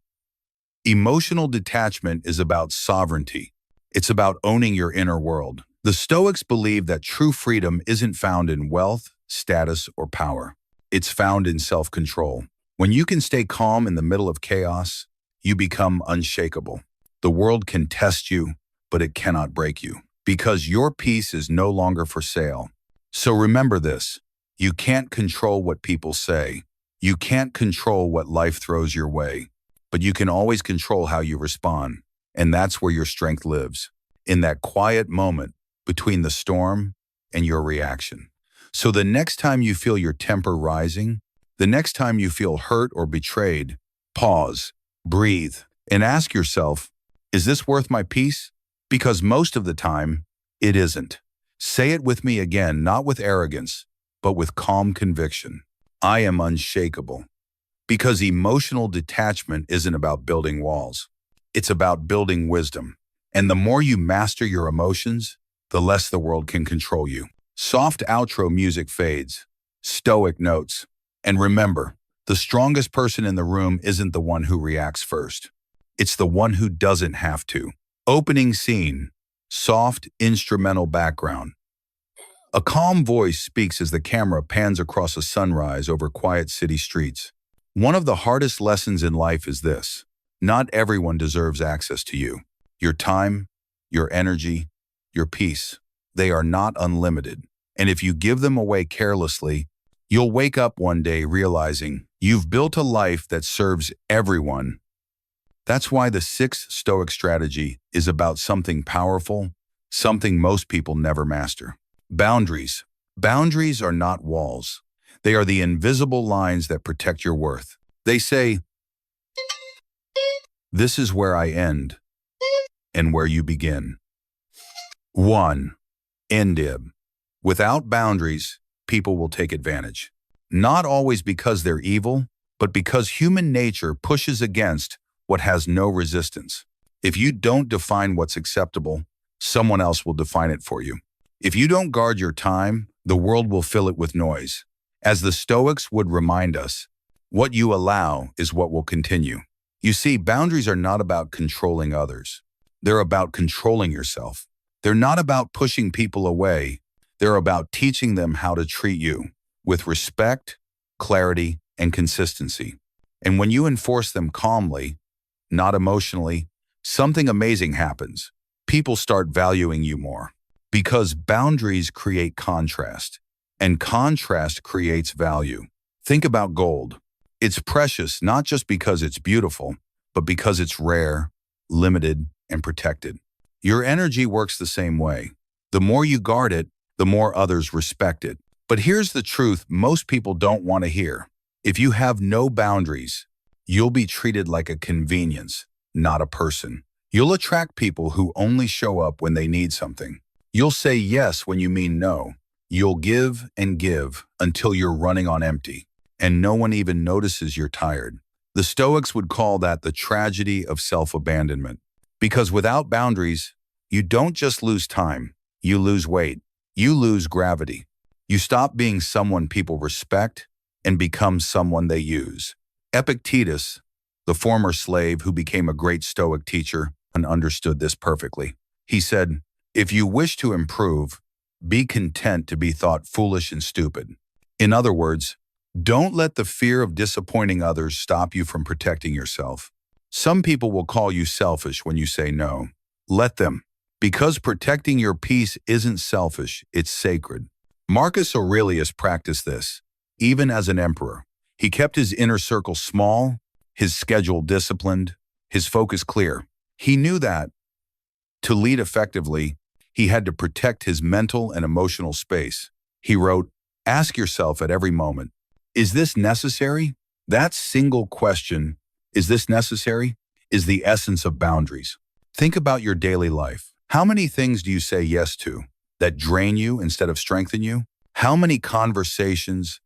emotional detachment is about sovereignty. It's about owning your inner world. The Stoics believe that true freedom isn't found in wealth, status, or power. It's found in self-control. When you can stay calm in the middle of chaos, you become unshakable. The world can test you, but it cannot break you, because your peace is no longer for sale. So remember this, you can't control what people say. You can't control what life throws your way, but you can always control how you respond. And that's where your strength lives, in that quiet moment between the storm and your reaction. So the next time you feel your temper rising, the next time you feel hurt or betrayed, pause, breathe, and ask yourself, is this worth my peace? Because most of the time, it isn't. Say it with me again, not with arrogance, but with calm conviction. I am unshakable. Because emotional detachment isn't about building walls. It's about building wisdom. And the more you master your emotions, the less the world can control you. Soft outro music fades. Stoic notes. And remember, the strongest person in the room isn't the one who reacts first. It's the one who doesn't have to. Opening scene. Soft instrumental background. A calm voice speaks as the camera pans across a sunrise over quiet city streets. One of the hardest lessons in life is this. Not everyone deserves access to you. Your time, your energy, your peace. They are not unlimited. And if you give them away carelessly, you'll wake up one day realizing you've built a life that serves everyone. That's why the sixth Stoic strategy is about something powerful, something most people never master. Boundaries. Boundaries are not walls. They are the invisible lines that protect your worth. They say, this is where I end and where you begin. 1. Endib. Without boundaries, people will take advantage. Not always because they're evil, but because human nature pushes against what has no resistance. If you don't define what's acceptable, someone else will define it for you. If you don't guard your time, the world will fill it with noise. As the Stoics would remind us, what you allow is what will continue. You see, boundaries are not about controlling others. They're about controlling yourself. They're not about pushing people away. They're about teaching them how to treat you with respect, clarity, and consistency. And when you enforce them calmly, not emotionally, something amazing happens. People start valuing you more. Because boundaries create contrast, and contrast creates value. Think about gold. It's precious not just because it's beautiful, but because it's rare, limited, and protect it. Your energy works the same way. The more you guard it, the more others respect it. But here's the truth most people don't want to hear. If you have no boundaries, you'll be treated like a convenience, not a person. You'll attract people who only show up when they need something. You'll say yes when you mean no. You'll give and give until you're running on empty, and no one even notices you're tired. The Stoics would call that the tragedy of self-abandonment. Because without boundaries, you don't just lose time, you lose weight, you lose gravity. You stop being someone people respect and become someone they use. Epictetus, the former slave who became a great Stoic teacher, understood this perfectly. He said, "If you wish to improve, be content to be thought foolish and stupid." In other words, don't let the fear of disappointing others stop you from protecting yourself. Some people will call you selfish when you say no. Let them, because protecting your peace isn't selfish, it's sacred. Marcus Aurelius practiced this, even as an emperor. He kept his inner circle small, his schedule disciplined, his focus clear. He knew that, to lead effectively, he had to protect his mental and emotional space. He wrote, "Ask yourself at every moment, is this necessary?" That single question, is this necessary, is the essence of boundaries. Think about your daily life. How many things do you say yes to that drain you instead of strengthen you? How many conversations,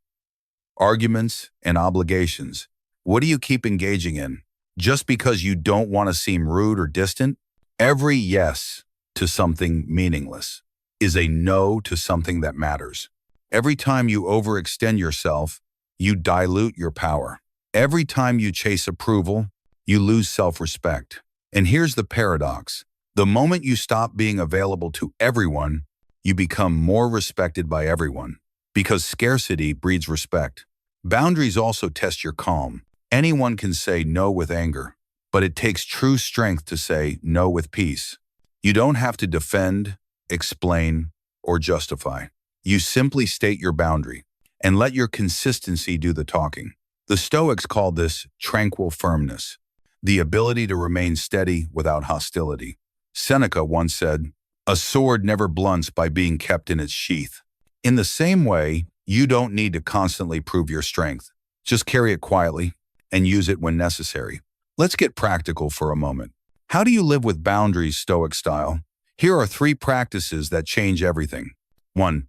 arguments, and obligations? What do you keep engaging in just because you don't want to seem rude or distant? Every yes to something meaningless is a no to something that matters. Every time you overextend yourself, you dilute your power. Every time you chase approval, you lose self-respect. And here's the paradox. The moment you stop being available to everyone, you become more respected by everyone, because scarcity breeds respect. Boundaries also test your calm. Anyone can say no with anger, but it takes true strength to say no with peace. You don't have to defend, explain, or justify. You simply state your boundary and let your consistency do the talking. The Stoics called this tranquil firmness, the ability to remain steady without hostility. Seneca once said, "A sword never blunts by being kept in its sheath." In the same way, you don't need to constantly prove your strength. Just carry it quietly and use it when necessary. Let's get practical for a moment. How do you live with boundaries, Stoic style? Here are 3 practices that change everything. 1.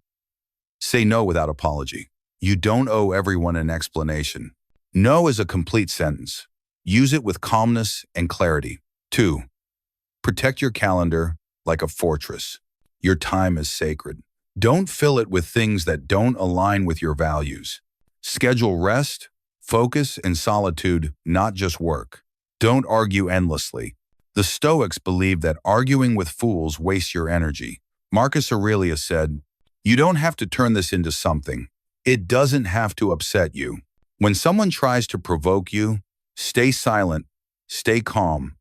Say no without apology. You don't owe everyone an explanation. No is a complete sentence. Use it with calmness and clarity. 2. Protect your calendar like a fortress. Your time is sacred. Don't fill it with things that don't align with your values. Schedule rest, focus, and solitude, not just work. Don't argue endlessly. The Stoics believed that arguing with fools wastes your energy. Marcus Aurelius said, "You don't have to turn this into something. It doesn't have to upset you." When someone tries to provoke you, stay silent, stay calm,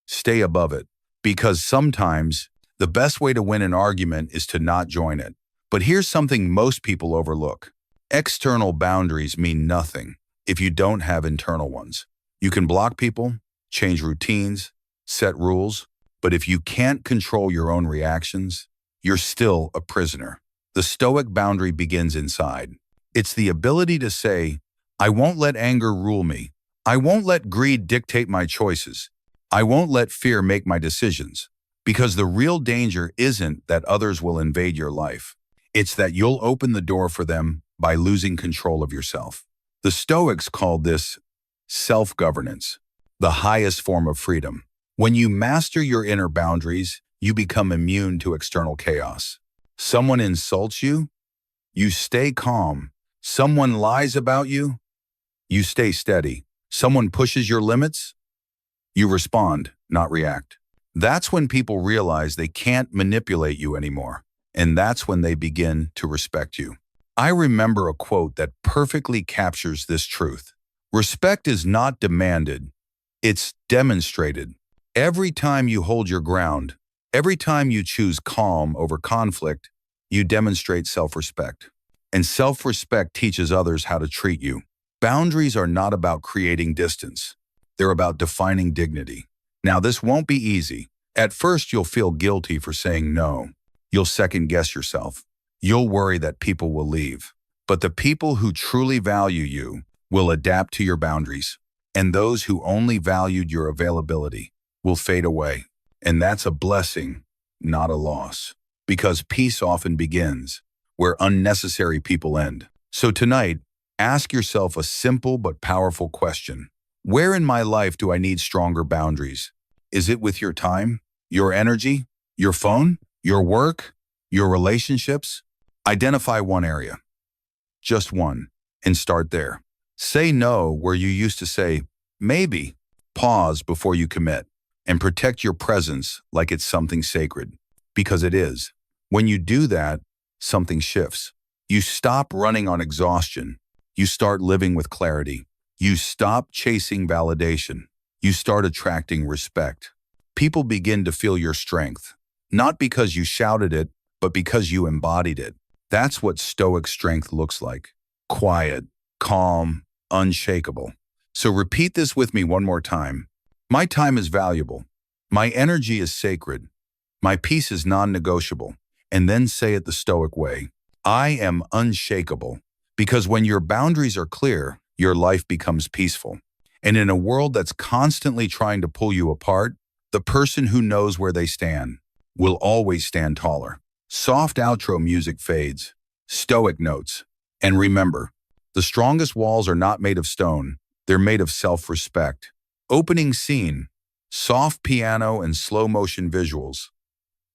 stay above it. Because sometimes the best way to win an argument is to not join it. But here's something most people overlook. External boundaries mean nothing if you don't have internal ones. You can block people, change routines, set rules, but if you can't control your own reactions, you're still a prisoner. The Stoic boundary begins inside. It's the ability to say, "I won't let anger rule me. I won't let greed dictate my choices. I won't let fear make my decisions." Because the real danger isn't that others will invade your life. It's that you'll open the door for them by losing control of yourself. The Stoics called this self-governance, the highest form of freedom. When you master your inner boundaries, you become immune to external chaos. Someone insults you, you stay calm. Someone lies about you, you stay steady. Someone pushes your limits, you respond, not react. That's when people realize they can't manipulate you anymore, and that's when they begin to respect you. I remember a quote that perfectly captures this truth. Respect is not demanded, it's demonstrated. Every time you hold your ground, every time you choose calm over conflict, you demonstrate self-respect. And self-respect teaches others how to treat you. Boundaries are not about creating distance. They're about defining dignity. Now, this won't be easy. At first, you'll feel guilty for saying no. You'll second guess yourself. You'll worry that people will leave. But the people who truly value you will adapt to your boundaries. And those who only valued your availability will fade away. And that's a blessing, not a loss. Because peace often begins where unnecessary people end. So tonight, ask yourself a simple but powerful question. Where in my life do I need stronger boundaries? Is it with your time, your energy, your phone, your work, your relationships? Identify one area, just one, and start there. Say no where you used to say maybe. Pause before you commit, and protect your presence like it's something sacred, because it is. When you do that, something shifts. You stop running on exhaustion. You start living with clarity. You stop chasing validation. You start attracting respect. People begin to feel your strength, not because you shouted it, but because you embodied it. That's what Stoic strength looks like. Quiet, calm, unshakable. So repeat this with me one more time. My time is valuable. My energy is sacred. My peace is non-negotiable. And then say it the Stoic way. I am unshakable. Because when your boundaries are clear, your life becomes peaceful. And in a world that's constantly trying to pull you apart, the person who knows where they stand will always stand taller. Soft outro music fades. Stoic notes. And remember, the strongest walls are not made of stone. They're made of self-respect. Opening scene. Soft piano and slow motion visuals.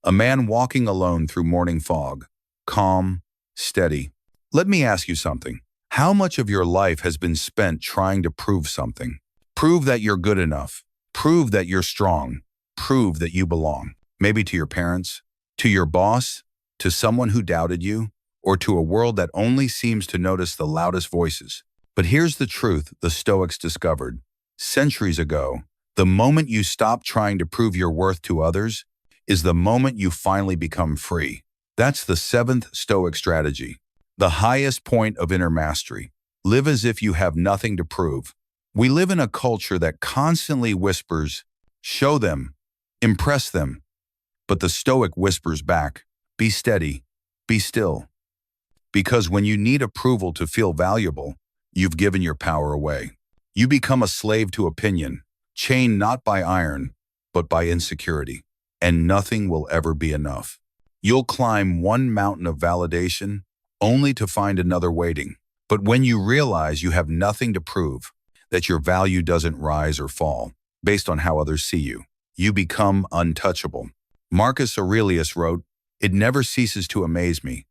A man walking alone through morning fog. Calm, steady. Let me ask you something. How much of your life has been spent trying to prove something? Prove that you're good enough. Prove that you're strong. Prove that you belong. Maybe to your parents, to your boss, to someone who doubted you, or to a world that only seems to notice the loudest voices. But here's the truth the Stoics discovered. Centuries ago, the moment you stop trying to prove your worth to others is the moment you finally become free. That's the seventh Stoic strategy. The highest point of inner mastery. Live as if you have nothing to prove. We live in a culture that constantly whispers, show them, impress them. But the Stoic whispers back, be steady, be still. Because when you need approval to feel valuable, you've given your power away. You become a slave to opinion, chained not by iron, but by insecurity. And nothing will ever be enough. You'll climb one mountain of validation only to find another waiting. But when you realize you have nothing to prove, that your value doesn't rise or fall based on how others see you, you become untouchable. Marcus Aurelius wrote, "It never ceases to amaze me.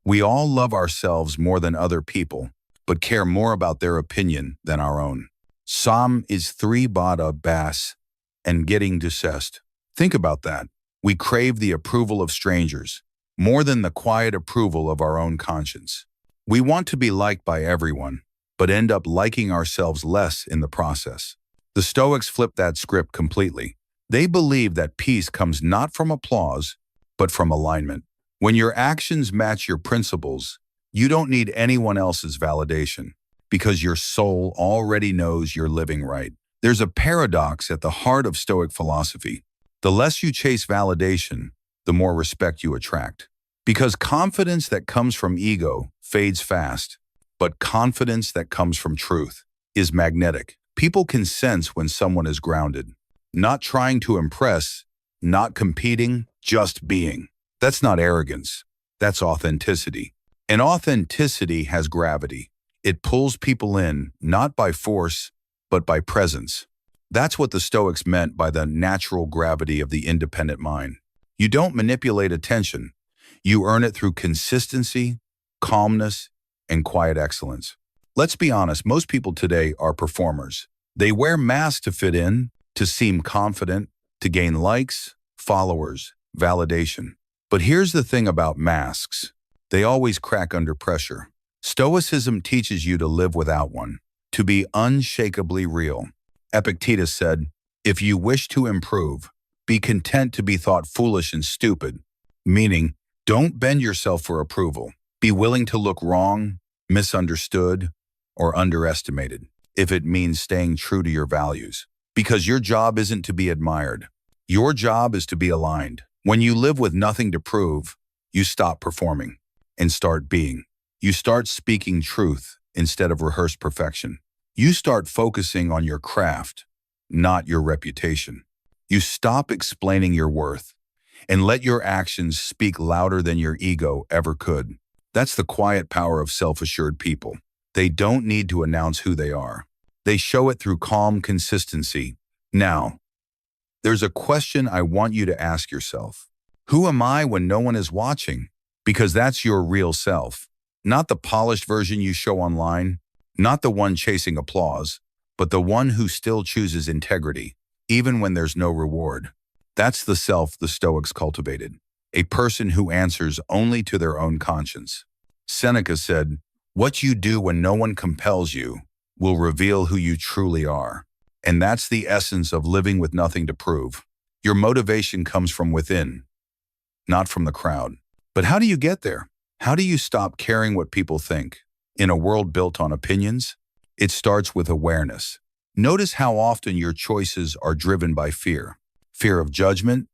We all love ourselves more than other people, but care more about their opinion than our own." Psalm is 3 bada bass and getting dissessed. Think about that. We crave the approval of strangers more than the quiet approval of our own conscience. We want to be liked by everyone, but end up liking ourselves less in the process. The Stoics flip that script completely. They believe that peace comes not from applause, but from alignment. When your actions match your principles, you don't need anyone else's validation, because your soul already knows you're living right. There's a paradox at the heart of Stoic philosophy. The less you chase validation, the more respect you attract. Because confidence that comes from ego fades fast, but confidence that comes from truth is magnetic. People can sense when someone is grounded, not trying to impress, not competing, just being. That's not arrogance. That's authenticity. And authenticity has gravity. It pulls people in, not by force, but by presence. That's what the Stoics meant by the natural gravity of the independent mind. You don't manipulate attention. You earn it through consistency, calmness, and quiet excellence. Let's be honest, most people today are performers. They wear masks to fit in, to seem confident, to gain likes, followers, validation. But here's the thing about masks. They always crack under pressure. Stoicism teaches you to live without one, to be unshakably real. Epictetus said, "If you wish to improve, be content to be thought foolish and stupid," meaning, don't bend yourself for approval. Be willing to look wrong, misunderstood, or underestimated, if it means staying true to your values. Because your job isn't to be admired. Your job is to be aligned. When you live with nothing to prove, you stop performing and start being. You start speaking truth instead of rehearsed perfection. You start focusing on your craft, not your reputation. You stop explaining your worth and let your actions speak louder than your ego ever could. That's the quiet power of self-assured people. They don't need to announce who they are. They show it through calm consistency. Now, there's a question I want you to ask yourself. Who am I when no one is watching? Because that's your real self. Not the polished version you show online, not the one chasing applause, but the one who still chooses integrity, even when there's no reward. That's the self the Stoics cultivated, a person who answers only to their own conscience. Seneca said, "What you do when no one compels you will reveal who you truly are." And that's the essence of living with nothing to prove. Your motivation comes from within, not from the crowd. But how do you get there? How do you stop caring what people think? In a world built on opinions, it starts with awareness. Notice how often your choices are driven by fear. Fear of judgment,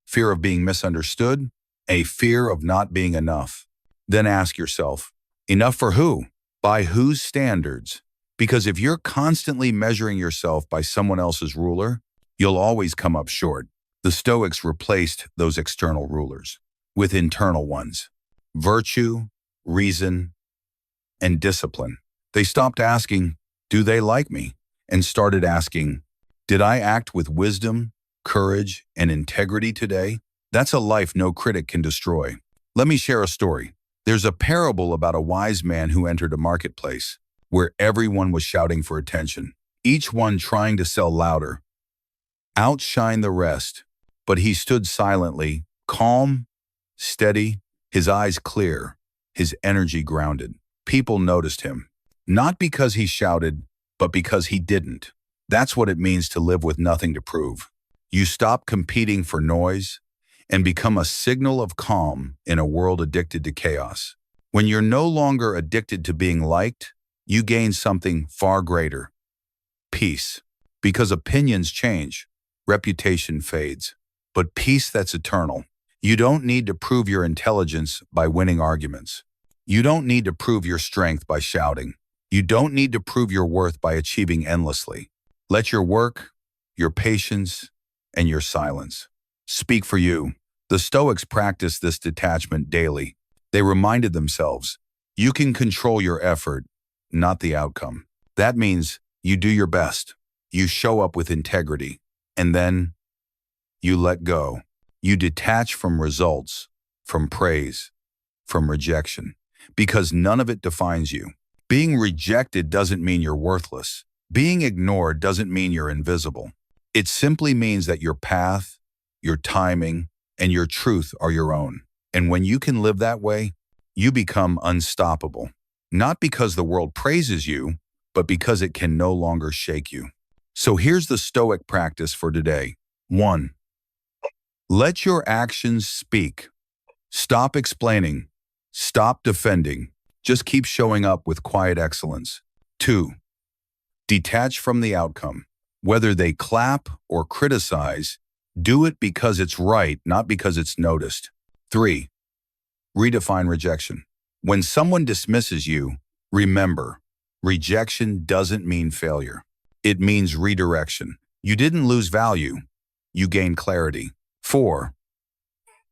fear of being misunderstood, a fear of not being enough. Then ask yourself, enough for who? By whose standards? Because if you're constantly measuring yourself by someone else's ruler, you'll always come up short. The Stoics replaced those external rulers with internal ones: virtue, reason, and discipline. They stopped asking, "Do they like me?" and started asking, "Did I act with wisdom, courage, and integrity today?" That's a life no critic can destroy. Let me share a story. There's a parable about a wise man who entered a marketplace where everyone was shouting for attention, each one trying to sell louder, outshine the rest. But he stood silently, calm, steady, his eyes clear, his energy grounded. People noticed him, not because he shouted, but because he didn't. That's what it means to live with nothing to prove. You stop competing for noise and become a signal of calm in a world addicted to chaos. When you're no longer addicted to being liked, you gain something far greater: peace. Because opinions change, reputation fades, but peace that's eternal. You don't need to prove your intelligence by winning arguments. You don't need to prove your strength by shouting. You don't need to prove your worth by achieving endlessly. Let your work, your patience, and your silence speak for you. The Stoics practiced this detachment daily. They reminded themselves, you can control your effort, not the outcome. That means you do your best, you show up with integrity, and then you let go. You detach from results, from praise, from rejection, because none of it defines you. Being rejected doesn't mean you're worthless. Being ignored doesn't mean you're invisible. It simply means that your path, your timing, and your truth are your own. And when you can live that way, you become unstoppable. Not because the world praises you, but because it can no longer shake you. So here's the Stoic practice for today. 1. Let your actions speak. Stop explaining. Stop defending. Just keep showing up with quiet excellence. 2. Detach from the outcome. Whether they clap or criticize, do it because it's right, not because it's noticed. 3. Redefine rejection. When someone dismisses you, remember, rejection doesn't mean failure. It means redirection. You didn't lose value. You gained clarity. 4.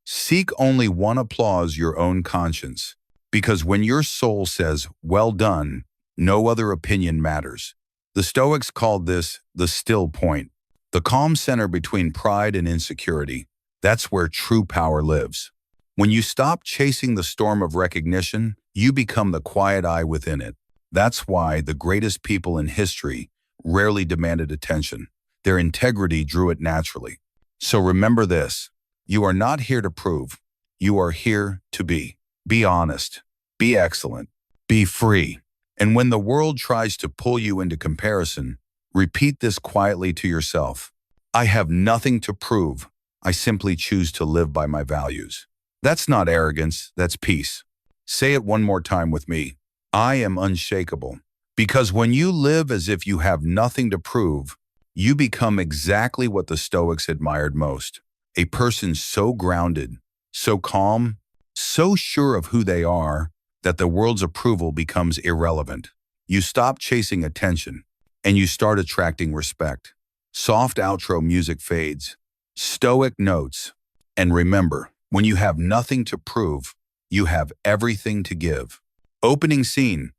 Seek only one applause, your own conscience. Because when your soul says, "Well done," no other opinion matters. The Stoics called this the still point, the calm center between pride and insecurity. That's where true power lives. When you stop chasing the storm of recognition, you become the quiet eye within it. That's why the greatest people in history rarely demanded attention. Their integrity drew it naturally. So remember this, you are not here to prove. You are here to be. Be honest. Be excellent. Be free. And when the world tries to pull you into comparison, repeat this quietly to yourself. I have nothing to prove. I simply choose to live by my values. That's not arrogance, that's peace. Say it one more time with me. I am unshakable. Because when you live as if you have nothing to prove, you become exactly what the Stoics admired most. A person so grounded, so calm, so sure of who they are that the world's approval becomes irrelevant. You stop chasing attention and you start attracting respect. Soft outro music fades. Stoic notes. And remember, when you have nothing to prove, you have everything to give. Opening scene.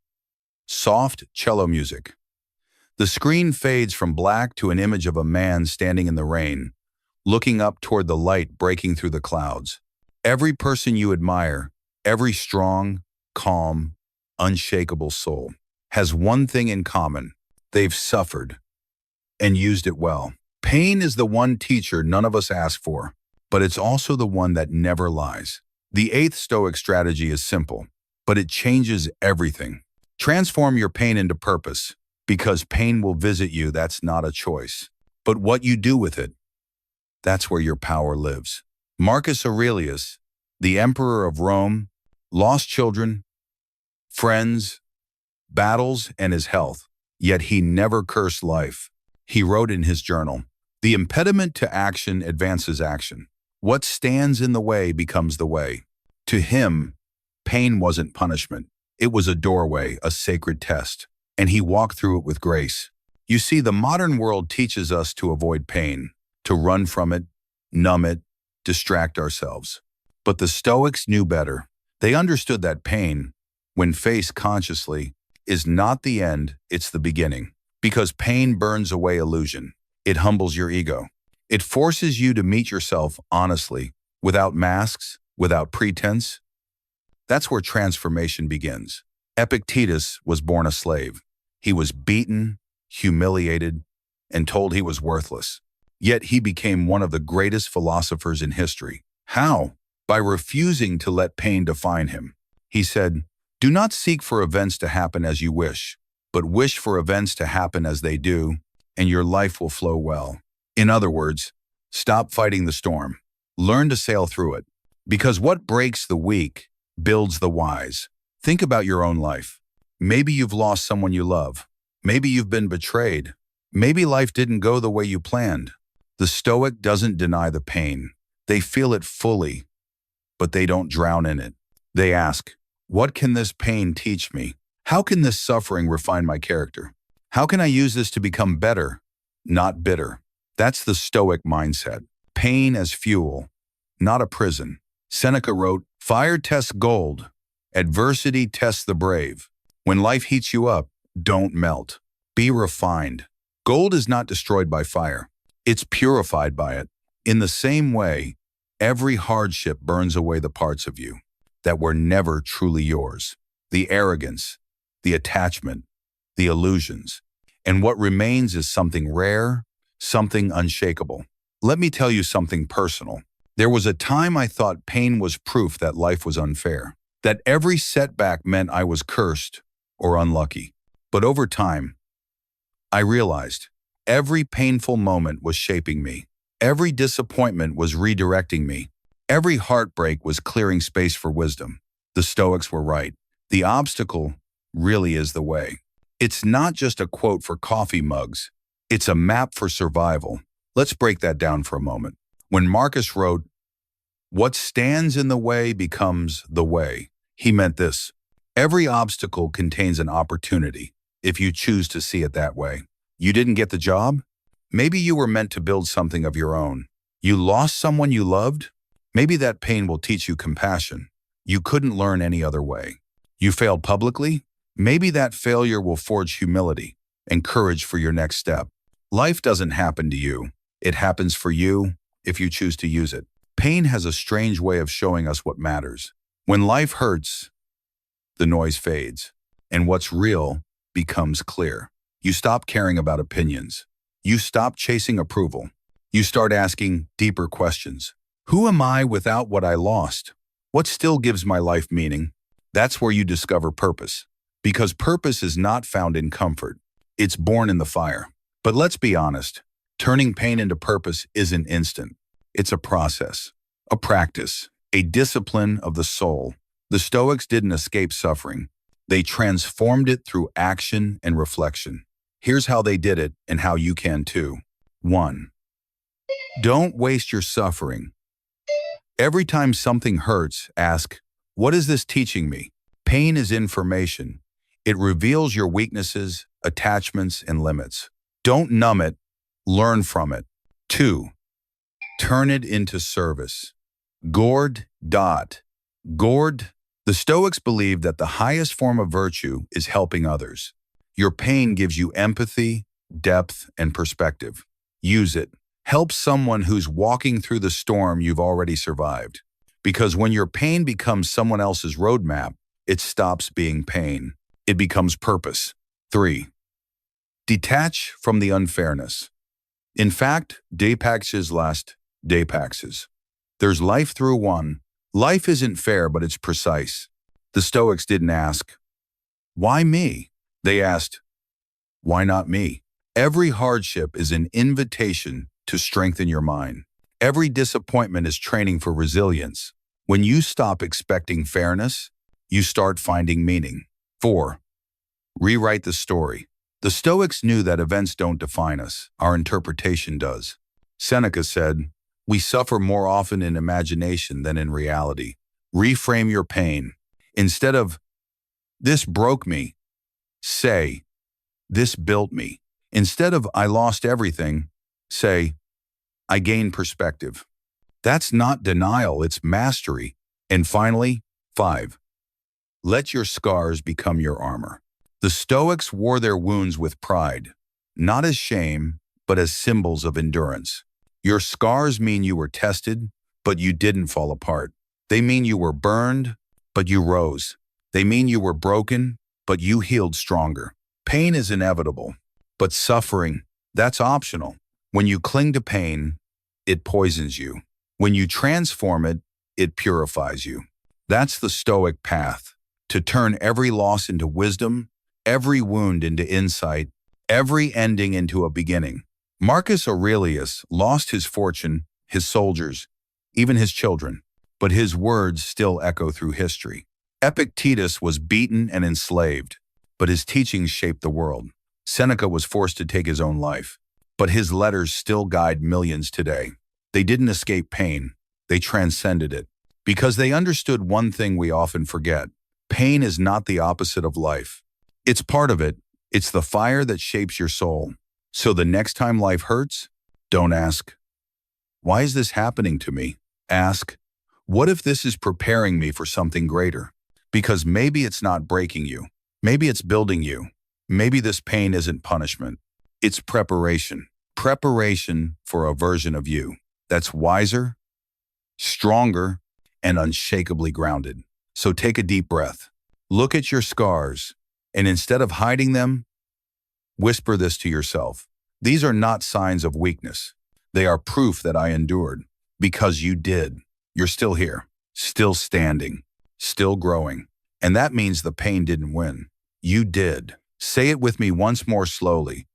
Soft cello music. The screen fades from black to an image of a man standing in the rain, looking up toward the light breaking through the clouds. Every person you admire, every strong, calm, unshakable soul, has one thing in common. They've suffered and used it well. Pain is the one teacher none of us ask for, but it's also the one that never lies. The eighth Stoic strategy is simple, but it changes everything. Transform your pain into purpose, because pain will visit you. That's not a choice. But what you do with it, that's where your power lives. Marcus Aurelius, the emperor of Rome, lost children, friends, battles, and his health. Yet he never cursed life. He wrote in his journal, "The impediment to action advances action. What stands in the way becomes the way." To him, pain wasn't punishment. It was a doorway, a sacred test, and he walked through it with grace. You see, the modern world teaches us to avoid pain, to run from it, numb it, distract ourselves. But the Stoics knew better. They understood that pain, when faced consciously, is not the end, it's the beginning. Because pain burns away illusion. It humbles your ego. It forces you to meet yourself honestly, without masks, without pretense. That's where transformation begins. Epictetus was born a slave. He was beaten, humiliated, and told he was worthless. Yet he became one of the greatest philosophers in history. How? By refusing to let pain define him. He said, "Do not seek for events to happen as you wish, but wish for events to happen as they do, and your life will flow well." In other words, stop fighting the storm. Learn to sail through it. Because what breaks the weak builds the wise. Think about your own life. Maybe you've lost someone you love. Maybe you've been betrayed. Maybe life didn't go the way you planned. The Stoic doesn't deny the pain. They feel it fully, but they don't drown in it. They ask, what can this pain teach me? How can this suffering refine my character? How can I use this to become better, not bitter? That's the Stoic mindset. Pain as fuel, not a prison. Seneca wrote, "Fire tests gold. Adversity tests the brave. When life heats you up, don't melt. Be refined." Gold is not destroyed by fire. It's purified by it. In the same way, every hardship burns away the parts of you that were never truly yours. The arrogance, the attachment, the illusions. And what remains is something rare, something unshakable. Let me tell you something personal. There was a time I thought pain was proof that life was unfair, that every setback meant I was cursed or unlucky. But over time, I realized every painful moment was shaping me. Every disappointment was redirecting me. Every heartbreak was clearing space for wisdom. The Stoics were right. The obstacle really is the way. It's not just a quote for coffee mugs. It's a map for survival. Let's break that down for a moment. When Marcus wrote, "What stands in the way becomes the way," he meant this. Every obstacle contains an opportunity, if you choose to see it that way. You didn't get the job? Maybe you were meant to build something of your own. You lost someone you loved? Maybe that pain will teach you compassion. You couldn't learn any other way. You failed publicly? Maybe that failure will forge humility and courage for your next step. Life doesn't happen to you. It happens for you if you choose to use it. Pain has a strange way of showing us what matters. When life hurts, the noise fades, and what's real becomes clear. You stop caring about opinions. You stop chasing approval. You start asking deeper questions. Who am I without what I lost? What still gives my life meaning? That's where you discover purpose. Because purpose is not found in comfort. It's born in the fire. But let's be honest, turning pain into purpose isn't instant. It's a process, a practice, a discipline of the soul. The Stoics didn't escape suffering. They transformed it through action and reflection. Here's how they did it and how you can too. 1. Don't waste your suffering. Every time something hurts, ask, what is this teaching me? Pain is information. It reveals your weaknesses, attachments, and limits. Don't numb it, learn from it. 2. Turn it into service. Gourd. Gourd. The Stoics believe that the highest form of virtue is helping others. Your pain gives you empathy, depth, and perspective. Use it. Help someone who's walking through the storm you've already survived. Because when your pain becomes someone else's roadmap, it stops being pain. It becomes purpose. 3. Detach from the unfairness. In fact, Daypaxes last Daypaxes. There's life through one. Life isn't fair, but it's precise. The Stoics didn't ask, why me? They asked, why not me? Every hardship is an invitation to strengthen your mind. Every disappointment is training for resilience. When you stop expecting fairness, you start finding meaning. 4. Rewrite the story. The Stoics knew that events don't define us, our interpretation does. Seneca said, we suffer more often in imagination than in reality. Reframe your pain. Instead of, this broke me, say, this built me. Instead of, I lost everything, say, I gained perspective. That's not denial, it's mastery. And finally, 5. Let your scars become your armor. The Stoics wore their wounds with pride, not as shame, but as symbols of endurance. Your scars mean you were tested, but you didn't fall apart. They mean you were burned, but you rose. They mean you were broken, but you healed stronger. Pain is inevitable, but suffering, that's optional. When you cling to pain, it poisons you. When you transform it, it purifies you. That's the Stoic path, to turn every loss into wisdom, every wound into insight, every ending into a beginning. Marcus Aurelius lost his fortune, his soldiers, even his children, but his words still echo through history. Epictetus was beaten and enslaved, but his teachings shaped the world. Seneca was forced to take his own life, but his letters still guide millions today. They didn't escape pain, they transcended it, because they understood one thing we often forget. Pain is not the opposite of life. It's part of it. It's the fire that shapes your soul. So the next time life hurts, don't ask, why is this happening to me? Ask, what if this is preparing me for something greater? Because maybe it's not breaking you. Maybe it's building you. Maybe this pain isn't punishment. It's preparation. Preparation for a version of you that's wiser, stronger, and unshakably grounded. So take a deep breath. Look at your scars, and instead of hiding them, whisper this to yourself. These are not signs of weakness. They are proof that I endured. Because you did. You're still here, still standing, still growing. And that means the pain didn't win. You did. Say it with me once more slowly.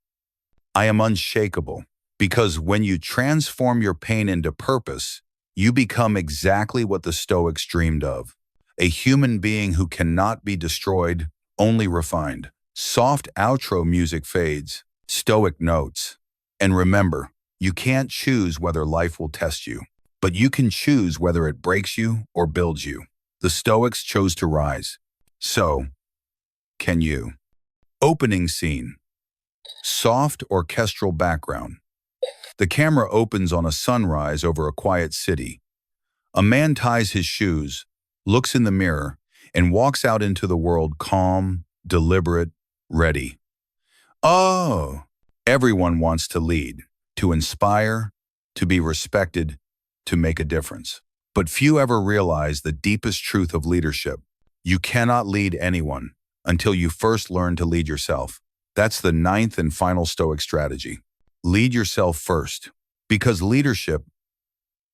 I am unshakable. Because when you transform your pain into purpose, you become exactly what the Stoics dreamed of. A human being who cannot be destroyed, only refined. Soft outro music fades, Stoic notes. And remember, you can't choose whether life will test you, but you can choose whether it breaks you or builds you. The Stoics chose to rise. So, can you? Opening scene. Soft orchestral background. The camera opens on a sunrise over a quiet city. A man ties his shoes, looks in the mirror, and walks out into the world calm, deliberate, ready. Oh, everyone wants to lead, to inspire, to be respected, to make a difference. But few ever realize the deepest truth of leadership. You cannot lead anyone until you first learn to lead yourself. That's the 9th and final Stoic strategy. Lead yourself first, because leadership,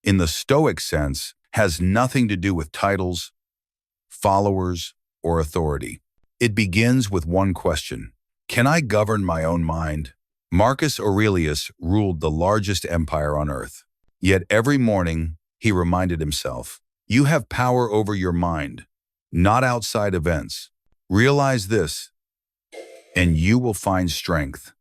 in the Stoic sense, has nothing to do with titles, followers, or authority. It begins with one question. Can I govern my own mind? Marcus Aurelius ruled the largest empire on earth. Yet every morning, he reminded himself, you have power over your mind, not outside events. Realize this, and you will find strength.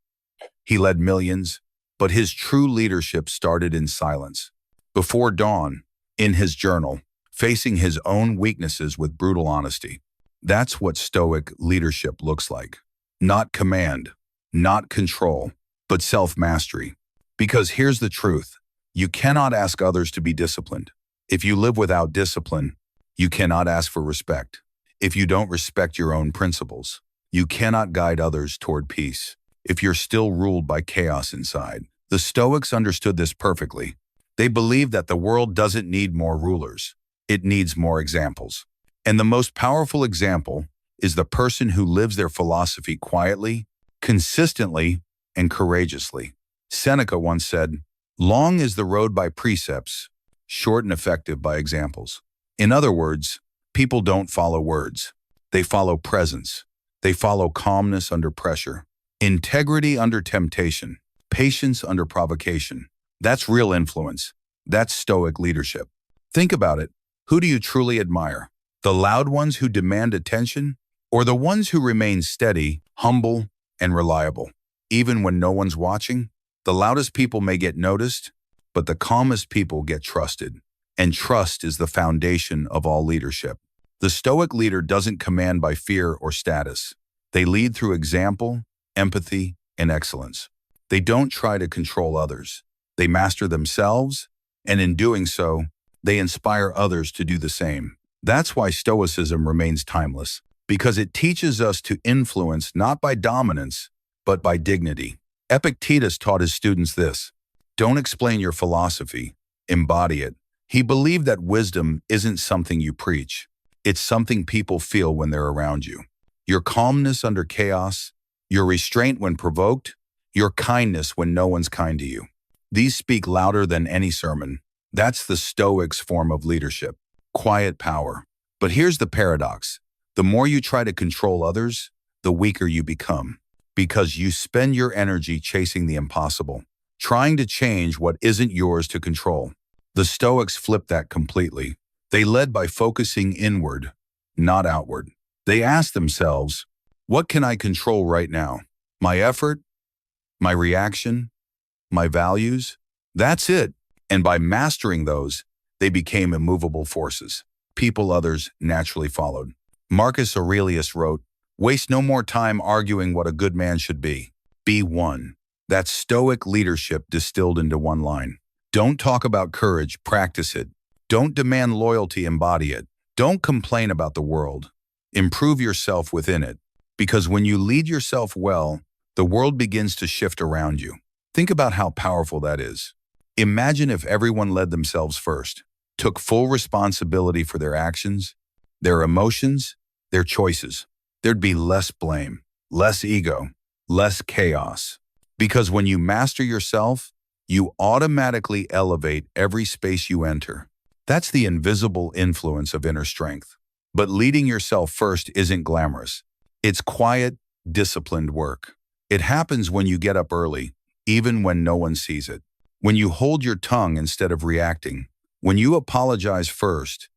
He led millions, but his true leadership started in silence. Before dawn, in his journal, facing his own weaknesses with brutal honesty. That's what Stoic leadership looks like. Not command, not control, but self-mastery. Because here's the truth. You cannot ask others to be disciplined. If you live without discipline, you cannot ask for respect. If you don't respect your own principles, you cannot guide others toward peace. If you're still ruled by chaos inside. The Stoics understood this perfectly. They believed that the world doesn't need more rulers. It needs more examples. And the most powerful example is the person who lives their philosophy quietly, consistently, and courageously. Seneca once said, "Long is the road by precepts, short and effective by examples." In other words, people don't follow words. They follow presence. They follow calmness under pressure, integrity under temptation, patience under provocation. That's real influence. That's Stoic leadership. Think about it. Who do you truly admire? The loud ones who demand attention, or the ones who remain steady, humble, and reliable? Even when no one's watching, the loudest people may get noticed, but the calmest people get trusted. And trust is the foundation of all leadership. The Stoic leader doesn't command by fear or status. They lead through example, empathy, and excellence. They don't try to control others. They master themselves, and in doing so, they inspire others to do the same. That's why Stoicism remains timeless, because it teaches us to influence not by dominance, but by dignity. Epictetus taught his students this: don't explain your philosophy, embody it. He believed that wisdom isn't something you preach. It's something people feel when they're around you. Your calmness under chaos, your restraint when provoked, your kindness when no one's kind to you. These speak louder than any sermon. That's the Stoics' form of leadership, quiet power. But here's the paradox. The more you try to control others, the weaker you become, because you spend your energy chasing the impossible, trying to change what isn't yours to control. The Stoics flipped that completely. They led by focusing inward, not outward. They asked themselves, what can I control right now? My effort? My reaction? My values? That's it. And by mastering those, they became immovable forces. People others naturally followed. Marcus Aurelius wrote, "Waste no more time arguing what a good man should be. Be one." That's Stoic leadership distilled into one line. Don't talk about courage, practice it. Don't demand loyalty, embody it. Don't complain about the world. Improve yourself within it. Because when you lead yourself well, the world begins to shift around you. Think about how powerful that is. Imagine if everyone led themselves first, took full responsibility for their actions, their emotions, their choices. There'd be less blame, less ego, less chaos. Because when you master yourself, you automatically elevate every space you enter. That's the invisible influence of inner strength. But leading yourself first isn't glamorous. It's quiet, disciplined work. It happens when you get up early, even when no one sees it. When you hold your tongue instead of reacting. When you apologize first,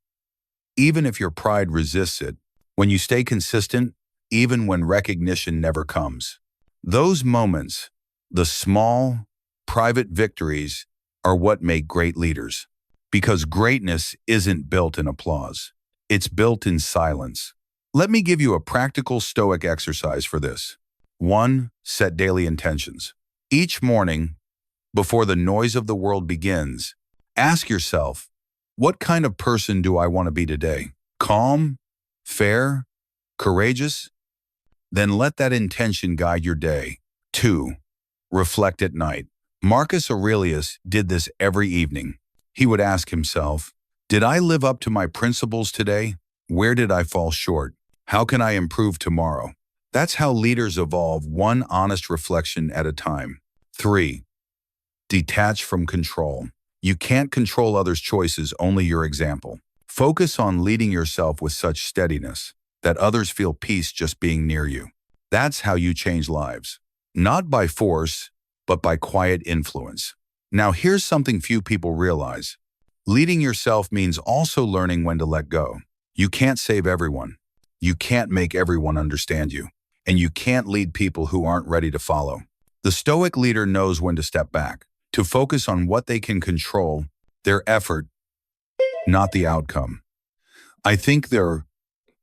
even if your pride resists it. When you stay consistent, even when recognition never comes. Those moments, the small, private victories, are what make great leaders. Because greatness isn't built in applause. It's built in silence. Let me give you a practical Stoic exercise for this. 1. Set daily intentions. Each morning, before the noise of the world begins, ask yourself, what kind of person do I want to be today? Calm? Fair? Courageous? Then let that intention guide your day. 2. Reflect at night. Marcus Aurelius did this every evening. He would ask himself, did I live up to my principles today? Where did I fall short? How can I improve tomorrow? That's how leaders evolve, one honest reflection at a time. 3. Detach from control. You can't control others' choices, only your example. Focus on leading yourself with such steadiness that others feel peace just being near you. That's how you change lives. Not by force, but by quiet influence. Now here's something few people realize. Leading yourself means also learning when to let go. You can't save everyone. You can't make everyone understand you. And you can't lead people who aren't ready to follow. The Stoic leader knows when to step back, to focus on what they can control, their effort, not the outcome. I think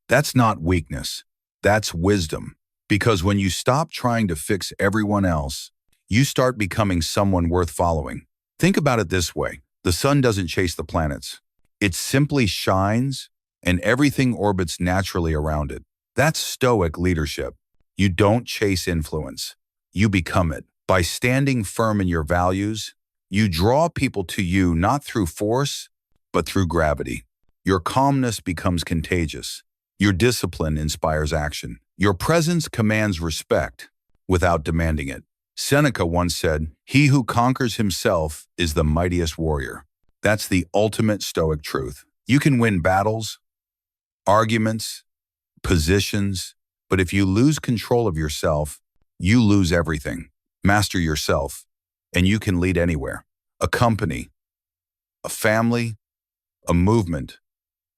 that's not weakness. That's wisdom. Because when you stop trying to fix everyone else, you start becoming someone worth following. Think about it this way. The sun doesn't chase the planets. It simply shines, and everything orbits naturally around it. That's Stoic leadership. You don't chase influence. You become it. By standing firm in your values, you draw people to you not through force, but through gravity. Your calmness becomes contagious. Your discipline inspires action. Your presence commands respect without demanding it. Seneca once said, "He who conquers himself is the mightiest warrior." That's the ultimate Stoic truth. You can win battles, arguments, positions, but if you lose control of yourself, you lose everything. Master yourself, and you can lead anywhere. A company, a family, a movement,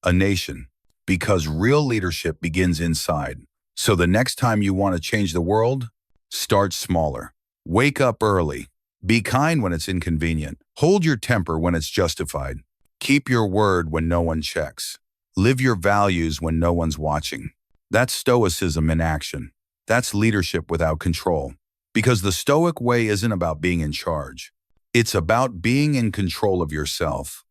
a nation. Because real leadership begins inside. So the next time you want to change the world, start smaller. Wake up early. Be kind when it's inconvenient. Hold your temper when it's justified. Keep your word when no one checks. Live your values when no one's watching. That's Stoicism in action. That's leadership without control. Because the Stoic way isn't about being in charge. It's about being in control of yourself.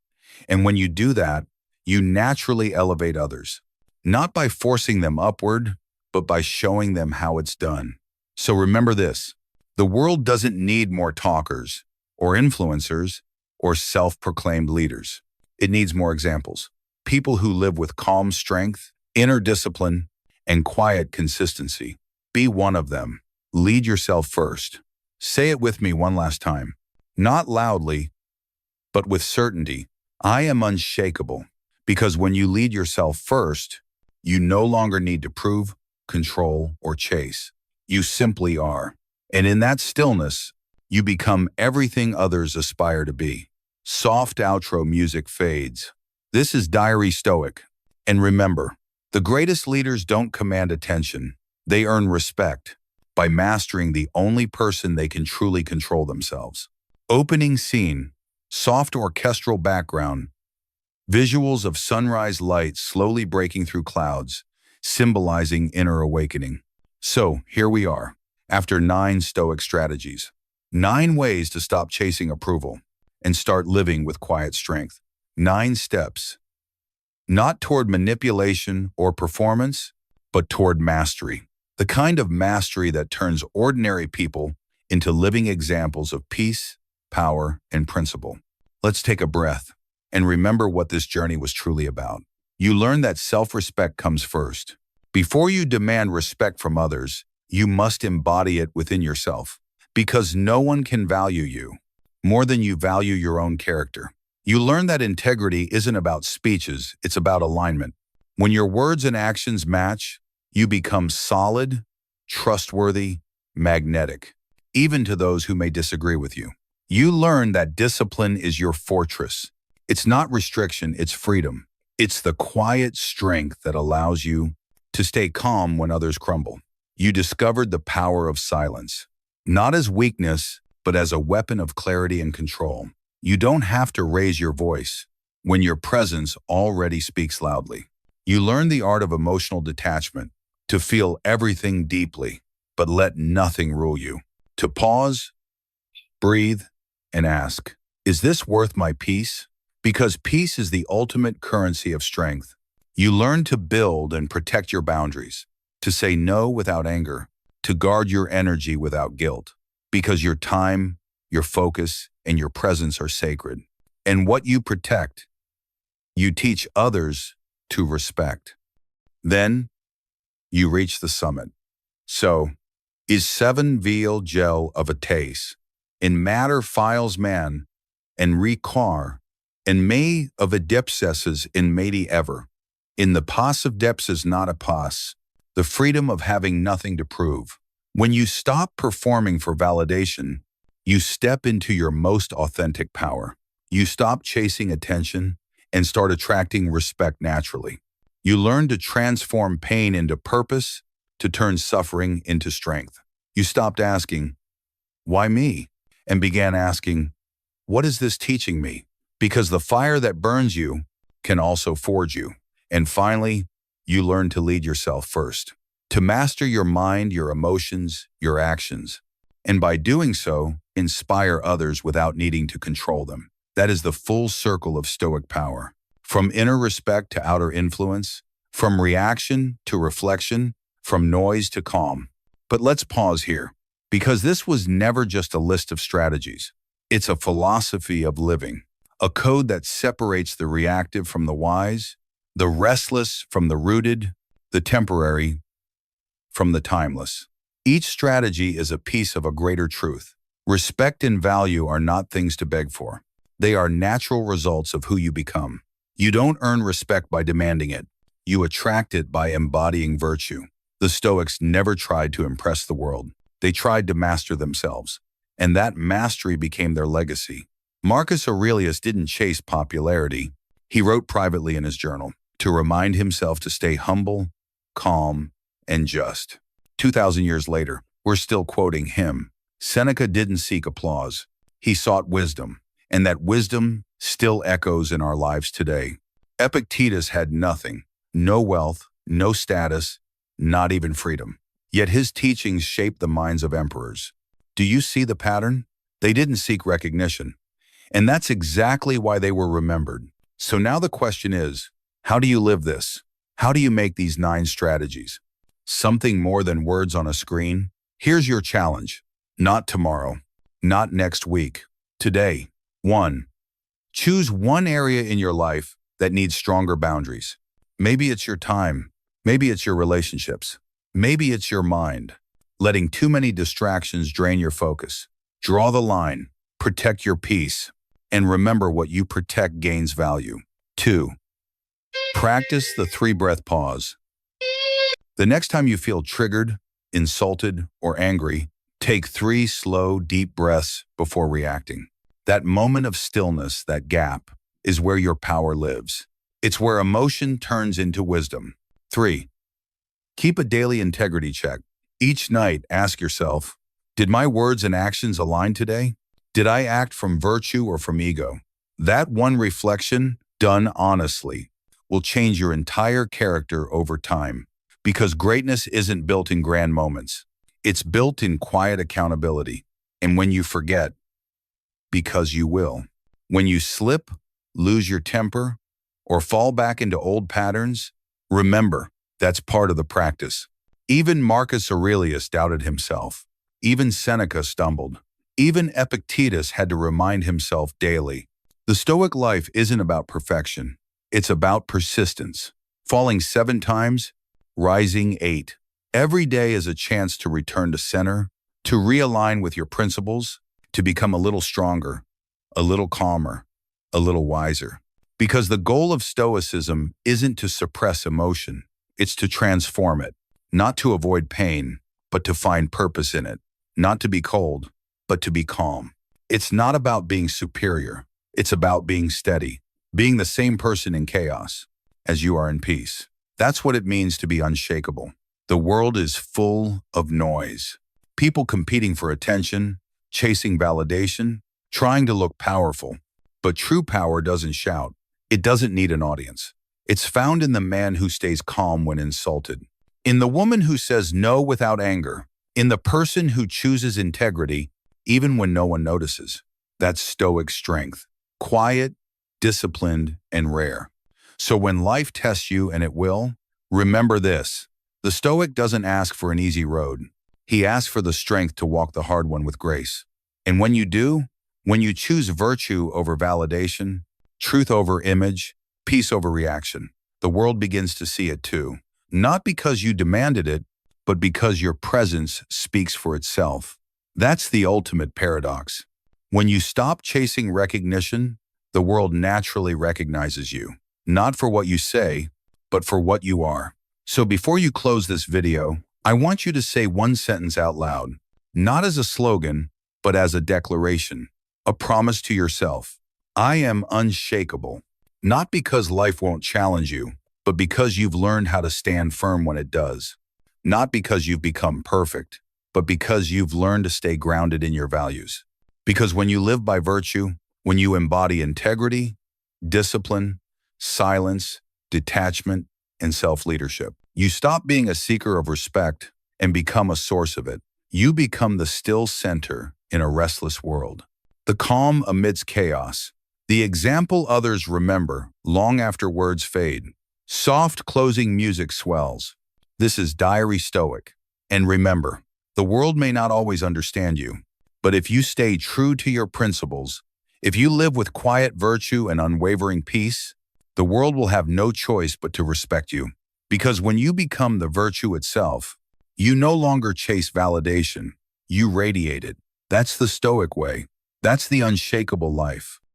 And when you do that, you naturally elevate others. Not by forcing them upward, but by showing them how it's done. So remember this. The world doesn't need more talkers, or influencers, or self-proclaimed leaders. It needs more examples. People who live with calm strength, inner discipline, and quiet consistency. Be one of them. Lead yourself first. Say it with me one last time. Not loudly, but with certainty. I am unshakable. Because when you lead yourself first, you no longer need to prove, control, or chase. You simply are. And in that stillness, you become everything others aspire to be. Soft outro music fades. This is Diary Stoic. And remember, the greatest leaders don't command attention. They earn respect by mastering the only person they can truly control themselves. Opening scene, soft orchestral background, visuals of sunrise light slowly breaking through clouds, symbolizing inner awakening. So, here we are, after 9 Stoic strategies. 9 ways to stop chasing approval and start living with quiet strength. 9 steps. Not toward manipulation or performance, but toward mastery. The kind of mastery that turns ordinary people into living examples of peace, power, and principle. Let's take a breath and remember what this journey was truly about. You learn that self-respect comes first. Before you demand respect from others, you must embody it within yourself. Because no one can value you more than you value your own character. You learn that integrity isn't about speeches, it's about alignment. When your words and actions match, you become solid, trustworthy, magnetic, even to those who may disagree with you. You learn that discipline is your fortress. It's not restriction, it's freedom. It's the quiet strength that allows you to stay calm when others crumble. You discovered the power of silence, not as weakness, but as a weapon of clarity and control. You don't have to raise your voice when your presence already speaks loudly. You learn the art of emotional detachment, to feel everything deeply, but let nothing rule you. To pause, breathe, and ask, is this worth my peace? Because peace is the ultimate currency of strength. You learn to build and protect your boundaries, to say no without anger, to guard your energy without guilt, because your time, your focus, and your presence are sacred. And what you protect, you teach others to respect. Then, you reach the summit. So, is 7 veal gel of a taste, in matter files man, and recar, and may of a depsesses in mady ever. In the pos of depses not a pos, the freedom of having nothing to prove. When you stop performing for validation, you step into your most authentic power. You stop chasing attention and start attracting respect naturally. You learn to transform pain into purpose, to turn suffering into strength. You stopped asking, Why me? And began asking, what is this teaching me? Because the fire that burns you can also forge you. And finally, you learn to lead yourself first, to master your mind, your emotions, your actions, and by doing so, inspire others without needing to control them. That is the full circle of Stoic power. From inner respect to outer influence, from reaction to reflection, from noise to calm. But let's pause here, because this was never just a list of strategies. It's a philosophy of living, a code that separates the reactive from the wise, the restless from the rooted, the temporary from the timeless. Each strategy is a piece of a greater truth. Respect and value are not things to beg for. They are natural results of who you become. You don't earn respect by demanding it. You attract it by embodying virtue. The Stoics never tried to impress the world. They tried to master themselves. And that mastery became their legacy. Marcus Aurelius didn't chase popularity. He wrote privately in his journal to remind himself to stay humble, calm, and just. 2,000 years later, we're still quoting him. Seneca didn't seek applause. He sought wisdom, and that wisdom still echoes in our lives today. Epictetus had nothing, no wealth, no status, not even freedom. Yet his teachings shaped the minds of emperors. Do you see the pattern? They didn't seek recognition. And that's exactly why they were remembered. So now the question is, how do you live this? How do you make these 9 strategies something more than words on a screen? Here's your challenge. Not tomorrow, not next week, today. 1. Choose one area in your life that needs stronger boundaries. Maybe it's your time. Maybe it's your relationships. Maybe it's your mind. Letting too many distractions drain your focus. Draw the line. Protect your peace. And remember, what you protect gains value. 2. Practice the 3-breath pause. The next time you feel triggered, insulted, or angry, take 3 slow, deep breaths before reacting. That moment of stillness, that gap, is where your power lives. It's where emotion turns into wisdom. 3. Keep a daily integrity check. Each night, ask yourself, did my words and actions align today? Did I act from virtue or from ego? That one reflection, done honestly, will change your entire character over time. Because greatness isn't built in grand moments. It's built in quiet accountability. And when you forget, because you will. When you slip, lose your temper, or fall back into old patterns, remember, that's part of the practice. Even Marcus Aurelius doubted himself. Even Seneca stumbled. Even Epictetus had to remind himself daily. The Stoic life isn't about perfection. It's about persistence. Falling 7 times, rising 8. Every day is a chance to return to center, to realign with your principles, to become a little stronger, a little calmer, a little wiser. Because the goal of Stoicism isn't to suppress emotion, it's to transform it, not to avoid pain, but to find purpose in it, not to be cold, but to be calm. It's not about being superior, it's about being steady, being the same person in chaos as you are in peace. That's what it means to be unshakable. The world is full of noise. People competing for attention, chasing validation, trying to look powerful. But true power doesn't shout. It doesn't need an audience. It's found in the man who stays calm when insulted, in the woman who says no without anger, in the person who chooses integrity even when no one notices. That's Stoic strength. Quiet, disciplined, and rare. So when life tests you, and it will, remember this. The Stoic doesn't ask for an easy road. He asks for the strength to walk the hard one with grace. And when you do, when you choose virtue over validation, truth over image, peace over reaction, the world begins to see it too. Not because you demanded it, but because your presence speaks for itself. That's the ultimate paradox. When you stop chasing recognition, the world naturally recognizes you, not for what you say, but for what you are. So before you close this video, I want you to say one sentence out loud, not as a slogan, but as a declaration, a promise to yourself. I am unshakable, not because life won't challenge you, but because you've learned how to stand firm when it does. Not because you've become perfect, but because you've learned to stay grounded in your values. Because when you live by virtue, when you embody integrity, discipline, silence, detachment, and self-leadership, you stop being a seeker of respect and become a source of it. You become the still center in a restless world, the calm amidst chaos, the example others remember long after words fade. Soft closing music swells. This is Diary Stoic. And remember, the world may not always understand you, but if you stay true to your principles, if you live with quiet virtue and unwavering peace, the world will have no choice but to respect you. Because when you become the virtue itself, you no longer chase validation, you radiate it. That's the Stoic way. That's the unshakable life.